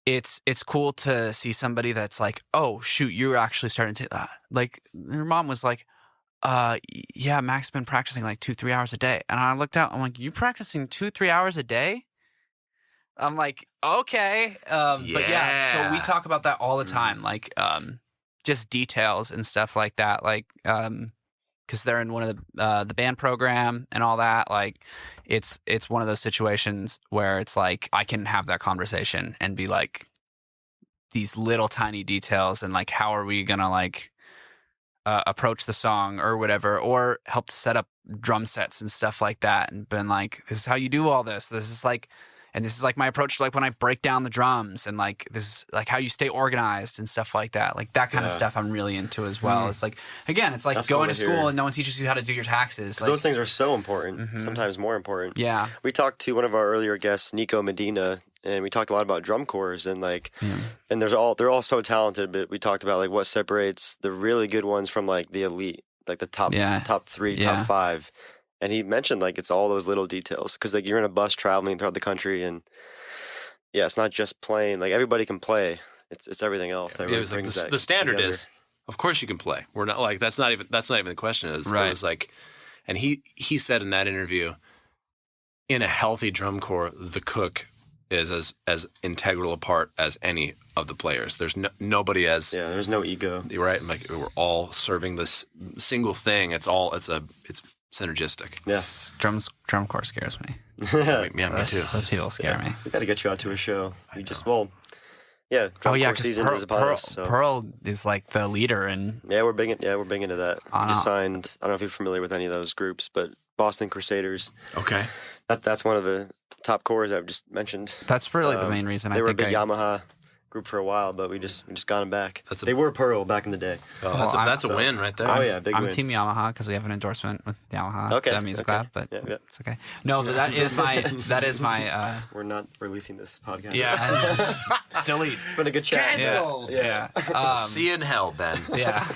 it's cool to see somebody that's like, oh shoot, you're actually starting to that. Like her mom was like, yeah, Mac's been practicing like 2-3 hours a day. And I looked out, I'm like, you practicing 2-3 hours a day? I'm like, okay. But yeah, so we talk about that all the time. Like, just details and stuff like that. Like, cause they're in one of the band program and all that. Like it's one of those situations where it's like, I can have that conversation and be like, these little tiny details and like, how are we going to like, approach the song or whatever, or help set up drum sets and stuff like that. And been like, this is how you do all this. This is like my approach to like when I break down the drums, and like this is like how you stay organized and stuff like that. Like that kind of stuff I'm really into as well. It's like, again, it's like going to school and no one teaches you how to do your taxes. Like, those things are so important, sometimes more important. Yeah. We talked to one of our earlier guests, Nico Medina, and we talked a lot about drum corps and like, and they're all so talented, but we talked about like what separates the really good ones from like the elite, like the top 3, top 5. And he mentioned like it's all those little details, because like you're in a bus traveling throughout the country, and it's not just playing. Like everybody can play. It's everything else. That It was like the standard together. is, of course you can play. We're not like that's not even the question. It was like, and he said in that interview, in a healthy drum corps, the cook is as integral a part as any of the players. There's nobody as there's no ego. Right, like we're all serving this single thing. It's synergistic. Yeah, drum corps scares me. Yeah, me too. Those people scare me. We got to get you out to a show. Drum corps season is upon us. So. Pearl is like the leader, and we're big into that. We just signed. I don't know if you're familiar with any of those groups, but Boston Crusaders. Okay, that's one of the top corps I've just mentioned. That's really the main reason. They were a big Yamaha group for a while, but we just got them back. They were Pearl back in the day. Oh, that's a win right there. Big I'm win. Team Yamaha because we have an endorsement with Yamaha. Okay, Music Lab, but it's okay. No, but that is my. We're not releasing this podcast. Yeah, delete. It's been a good chat. Canceled. Yeah. See you in hell, Ben. Yeah.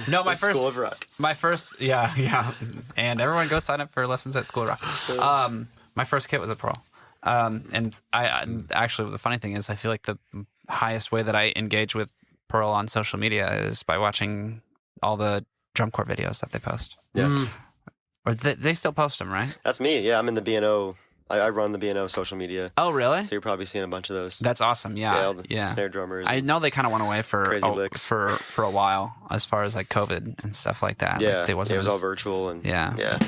No, my first School of Rock. My first, yeah, and everyone go sign up for lessons at School of Rock. My first kit was a Pearl, and I actually the funny thing is I feel like the highest way that I engage with Pearl on social media is by watching all the drum corps videos that they post. Yeah, or they still post them, right? That's me. Yeah, I'm in the B&O. I run the B&O social media. Oh, really? So you're probably seeing a bunch of those. That's awesome. Yeah, snare drummers. I know they kind of went away for licks. for a while as far as like COVID and stuff like that. Yeah, like it was all virtual and yeah.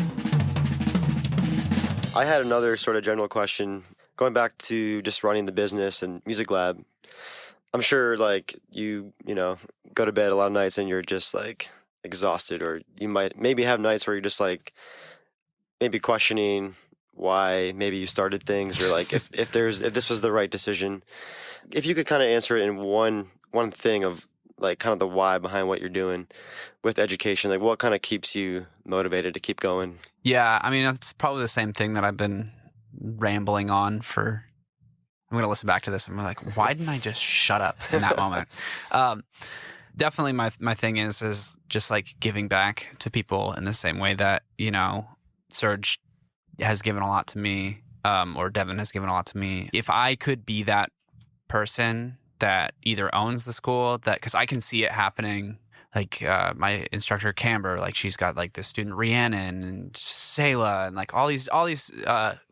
I had another sort of general question going back to just running the business and Music Lab. I'm sure like you go to bed a lot of nights and you're just like exhausted, or you might maybe have nights where you're just like maybe questioning why maybe you started things, or like if this was the right decision. If you could kind of answer it in one thing of like kind of the why behind what you're doing with education, like what kind of keeps you motivated to keep going? Yeah, I mean, it's probably the same thing that I've been rambling on for. I'm going to listen back to this and be like, why didn't I just shut up in that moment? Definitely my thing is just like giving back to people in the same way that, Serge has given a lot to me, or Devin has given a lot to me. If I could be that person that either owns the school, because I can see it happening. Like my instructor Camber, like she's got like the student Rhiannon and Selah and like all these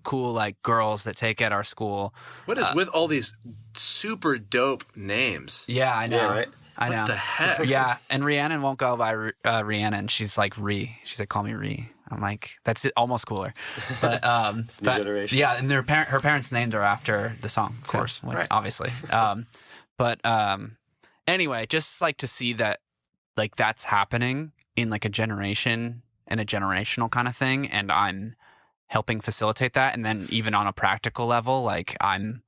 cool like girls that take at our school. What is with all these super dope names? Yeah, I know. Yeah, right? I know. What the heck? Yeah, and Rhiannon won't go by Rhiannon. She's like Rhi. She's like, call me Rhi. I'm like, that's it, almost cooler. But it's new generation. Yeah, and her parents named her after the song, of course, right? Obviously. But anyway, just like to see that. Like that's happening in like a generation and a generational kind of thing. And I'm helping facilitate that. And then even on a practical level, like I'm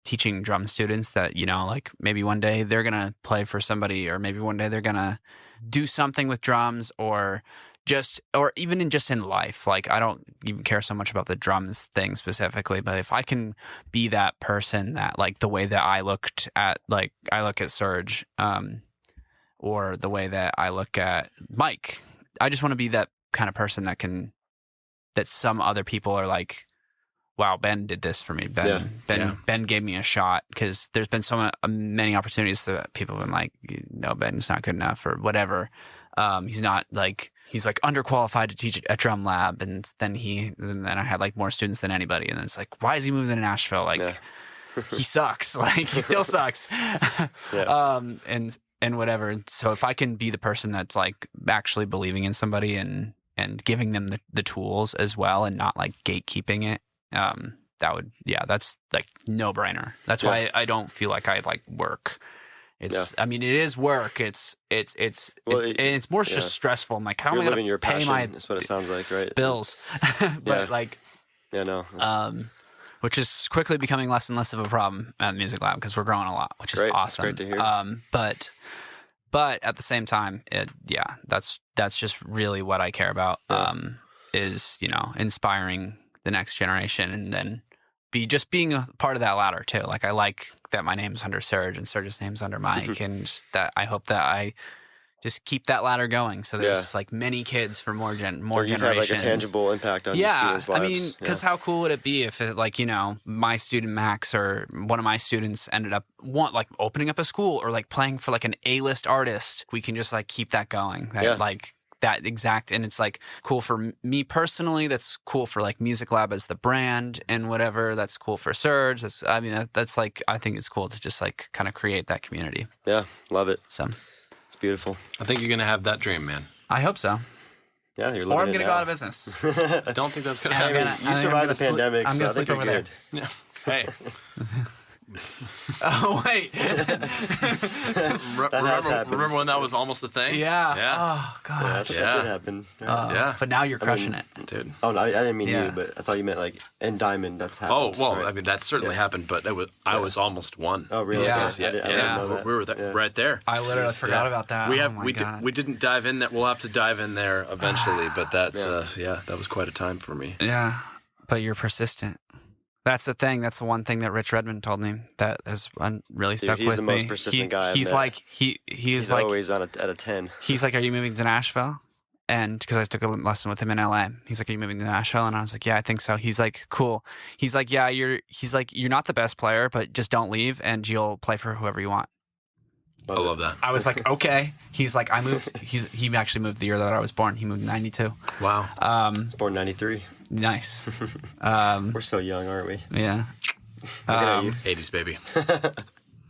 teaching drum students that, like maybe one day they're going to play for somebody, or maybe one day they're going to do something with drums or even just in life. Like, I don't even care so much about the drums thing specifically, but if I can be that person that, like, the way that I look at Serge, or the way that I look at Mike, I just want to be that kind of person that some other people are like, wow, Ben did this for me. Ben gave me a shot, because there's been so many opportunities that people have been like, no, Ben's not good enough or whatever. He's like underqualified to teach at Drum Lab, and then I had like more students than anybody, and then it's like, why is he moving to Nashville? Like, he sucks. Like, he still sucks. And whatever. So if I can be the person that's like actually believing in somebody and giving them the tools as well, and not like gatekeeping it, that's like no brainer. That's why I don't feel like I like work. I mean, it is work. It's more just stressful. I'm like, how am I going to pay passion, my is what it sounds like, right? bills? But like, which is quickly becoming less and less of a problem at the Music Lab, because we're growing a lot, which is awesome. It's great to hear. But at the same time, that's just really what I care about. Is, inspiring the next generation, and then being a part of that ladder too. Like, I like that my name's under Serge and Serge's name's under Mike, and that I hope that I just keep that ladder going. So there's like many kids for more generations. You've had like a tangible impact on your students' lives. I mean, because how cool would it be if it, like, my student Max or one of my students ended up opening up a school or like playing for like an A-list artist. We can just like keep that going. And it's like cool for me personally. That's cool for like Music Lab as the brand and whatever. That's cool for Serge. That's like, I think it's cool to just like kind of create that community. Yeah, love it. So it's beautiful. I think you're going to have that dream, man. I hope so. Yeah, you're living Or I'm it going to now. go out of business. I don't think that's going to happen. You survived the pandemic, I'm so going I to think sleep you're over good. there. Yeah. Hey. Oh, wait. remember when that was almost a thing? Yeah. Yeah. Oh, gosh. That did happen. Yeah. But now you're crushing it. Dude. Oh, no, I didn't mean Yeah. you, but I thought you meant like in Diamond. That's happened. Oh, well, right? I mean, that certainly happened, but I was almost one. Oh, really? Yeah. Okay. I didn't know that. We were right there. I literally forgot about that. We didn't dive in that. We'll have to dive in there eventually, but that's that was quite a time for me. Yeah, but you're persistent. That's the thing. That's the one thing that Rich Redmond told me that has really stuck with me. He's the most persistent guy I've He's met. like he's like always at a 10. He's like, "Are you moving to Nashville?" And because I took a lesson with him in LA, he's like, "Are you moving to Nashville?" And I was like, "Yeah, I think so." He's like, "Cool." He's like, "Yeah, you're not the best player, but just don't leave, and you'll play for whoever you want." I love that. I was like, "Okay." He's like, "I moved." He actually moved the year that I was born. He moved in '92. Wow. I was born in 93. Nice. We're so young, aren't we? Yeah. Look at you. 80s baby.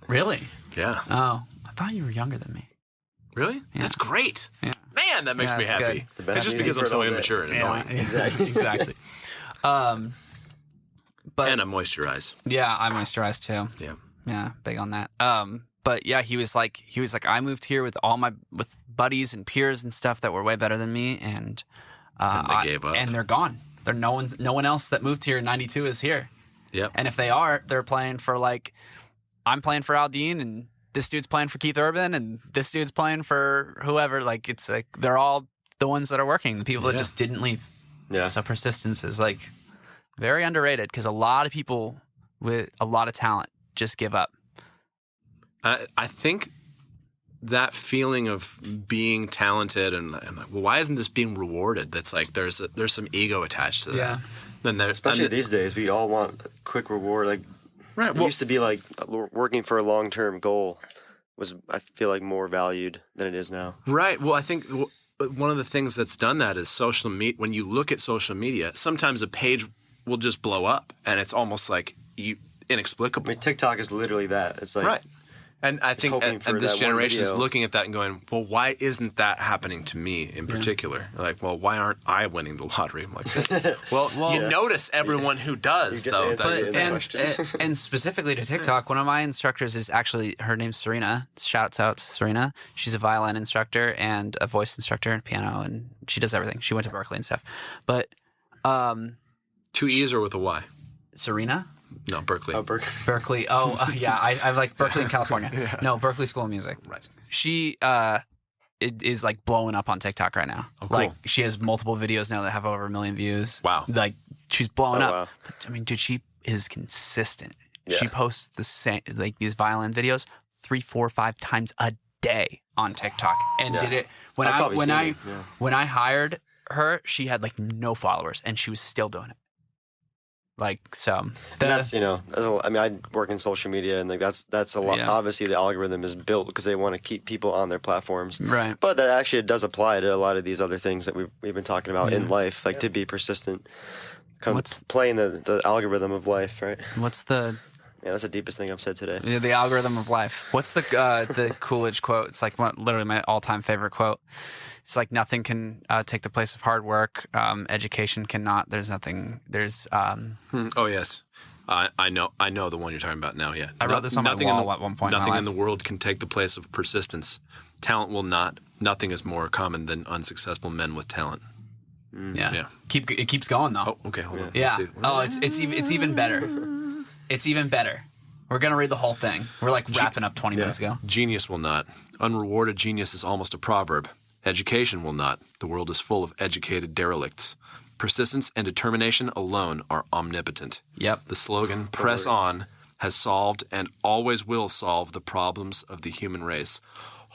Really? Yeah. Oh, I thought you were younger than me. Really? Yeah. That's great. Yeah. Man, that makes me that's happy. good. It's the best It's just music because I'm for so an old immature and annoying. Exactly. Exactly. But And I moisturize. yeah, I moisturize too. Yeah. Yeah, big on that. But yeah, he was like, I moved here with with buddies and peers and stuff that were way better than me, and they gave up. and they're gone. They're no one else that moved here in '92 is here. Yep. And if they are, they're playing for like, I'm playing for Aldine, and this dude's playing for Keith Urban, and this dude's playing for whoever. Like, it's like they're all the ones that are working, the people that just didn't leave. Yeah. So persistence is like very underrated, because a lot of people with a lot of talent just give up. I think that feeling of being talented and like, well, why isn't this being rewarded? That's like there's some ego attached to that. Yeah. Then there's Especially these days, we all want a quick reward. Like, right. it Well, used to be like working for a long-term goal was, I feel like, more valued than it is now. right. Well, I think one of the things that's done that is social media. When you look at social media, sometimes a page will just blow up, and it's almost like inexplicable. I mean, TikTok is literally that. It's like, Right. And I think hoping and for this that one generation is video. looking at that and going, well, why isn't that happening to me in particular? Like, well, why aren't I winning the lottery? I'm like, well, you notice everyone who does, You just though. answered That's- the question. and specifically to TikTok, one of my instructors is actually, her name's Serena. Shouts out to Serena. She's a violin instructor and a voice instructor and piano, and she does everything. She went to Berkeley and stuff. But 2 E's or with a Y? Serena? No, Berkeley. Oh, Berkeley. Berkeley. Oh, yeah. I like Berkeley in California. No, Berkeley School of Music. Right. She it is like blowing up on TikTok right now. Oh, cool. Like she has multiple videos now that have over 1 million views. Wow. Like she's blowing up. Wow. But, I mean, dude, she is consistent. Yeah. She posts the same, like these violin videos 3, 4, 5 times a day on TikTok, and did it when when I hired her. She had like no followers, and she was still doing it. Like so, that's I mean, I work in social media, and like that's a lot. Yeah. Obviously, the algorithm is built because they want to keep people on their platforms, right? But that actually does apply to a lot of these other things that we've been talking about in life, like to be persistent, kind of playing the algorithm of life, right? What's the that's the deepest thing I've said today. Yeah, the algorithm of life. What's the Coolidge quote? It's like literally my all-time favorite quote. It's like nothing can take the place of hard work. Education cannot. There's nothing. There's. Oh yes, I know the one you're talking about now. Yeah, I wrote this on my wall at one point. Nothing in the world can take the place of persistence. Talent will not. Nothing is more common than unsuccessful men with talent. Yeah. It keeps going though. Oh, okay, hold on. Yeah. Let's see. Oh, it's even better. It's even better. We're gonna read the whole thing. We're like wrapping up 20 minutes ago. Genius will not. Unrewarded genius is almost a proverb. Education will not. The world is full of educated derelicts. Persistence and determination alone are omnipotent. Yep. The slogan, press on, has solved and always will solve the problems of the human race.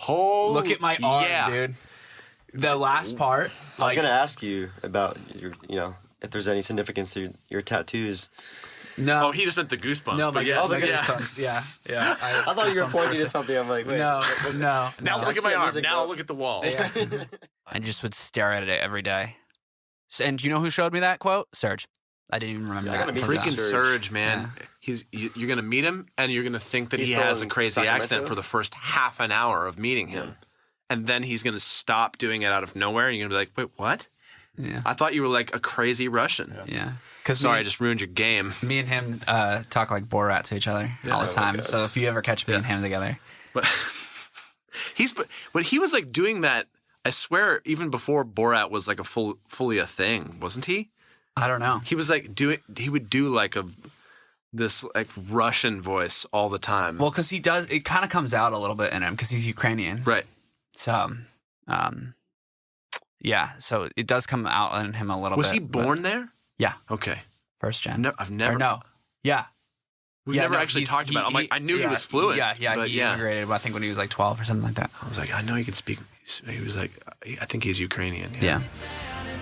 Look at my arm, dude. The last part. I was going to ask you about your, if there's any significance to your tattoos. No. Oh, he just meant the goosebumps. No, but yes. the goosebumps. Yeah. I thought you were pointing to something. I'm like, wait. No. Now look at my arm. Now book. look at the wall. Yeah. I just would stare at it every day. And you know who showed me that quote? Serge. I didn't even remember that. Freaking Serge. Serge, man. Yeah. You're going to meet him, and you're going to think that He's he still has a in crazy Sacramento? accent for the first half an hour of meeting him. And then he's going to stop doing it out of nowhere, and you're going to be like, wait, what? Yeah. I thought you were like a crazy Russian. Yeah. Sorry, I just ruined your game. Me and him talk like Borat to each other all the time. So if you ever catch me and him together. But he was like doing that, I swear, even before Borat was like fully a thing, wasn't he? I don't know. He was like he would do like this like Russian voice all the time. Well, because he does, it kind of comes out a little bit in him because he's Ukrainian. Right. So, yeah, so it does come out in him a little bit. Was he born there? Yeah. Okay. First gen. I've never. Or no. Yeah. We've never actually talked about it. I'm like, I knew he was fluent. Yeah, he immigrated, I think, when he was like 12 or something like that. I was like, I know he can speak. He was like, I think he's Ukrainian. Yeah.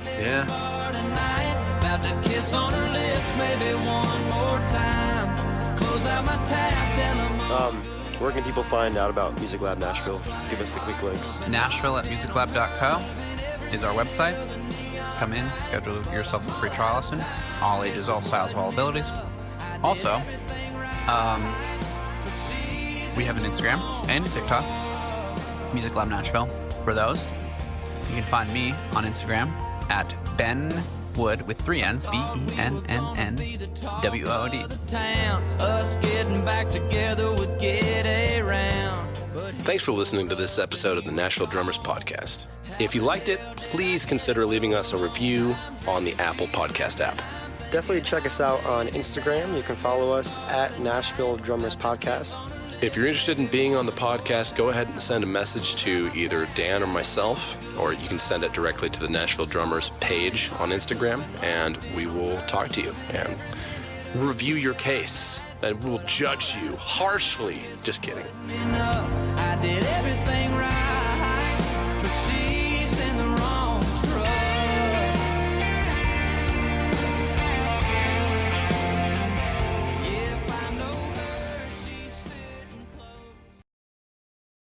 Yeah. About to kiss on her lips, maybe one more time. Close out my tab, tell them Where can people find out about Music Lab Nashville? Give us the quick links. Nashville at musiclab.co is our website. Come in, schedule yourself a free trial lesson. All ages, all styles, all abilities. Also, we have an Instagram and a TikTok, Music Lab Nashville. For those, you can find me on Instagram at Ben Wood with 3 N's, BENNNWOOD. town. Us getting back together would get around. Thanks for listening to this episode of the Nashville Drummers Podcast. If you liked it, please consider leaving us a review on the Apple Podcast app. Definitely check us out on Instagram. You can follow us at Nashville Drummers Podcast. If you're interested in being on the podcast, go ahead and send a message to either Dan or myself, or you can send it directly to the Nashville Drummers page on Instagram, and we will talk to you and review your case, and we'll judge you harshly. Just kidding. I did everything right, but she's in the wrong.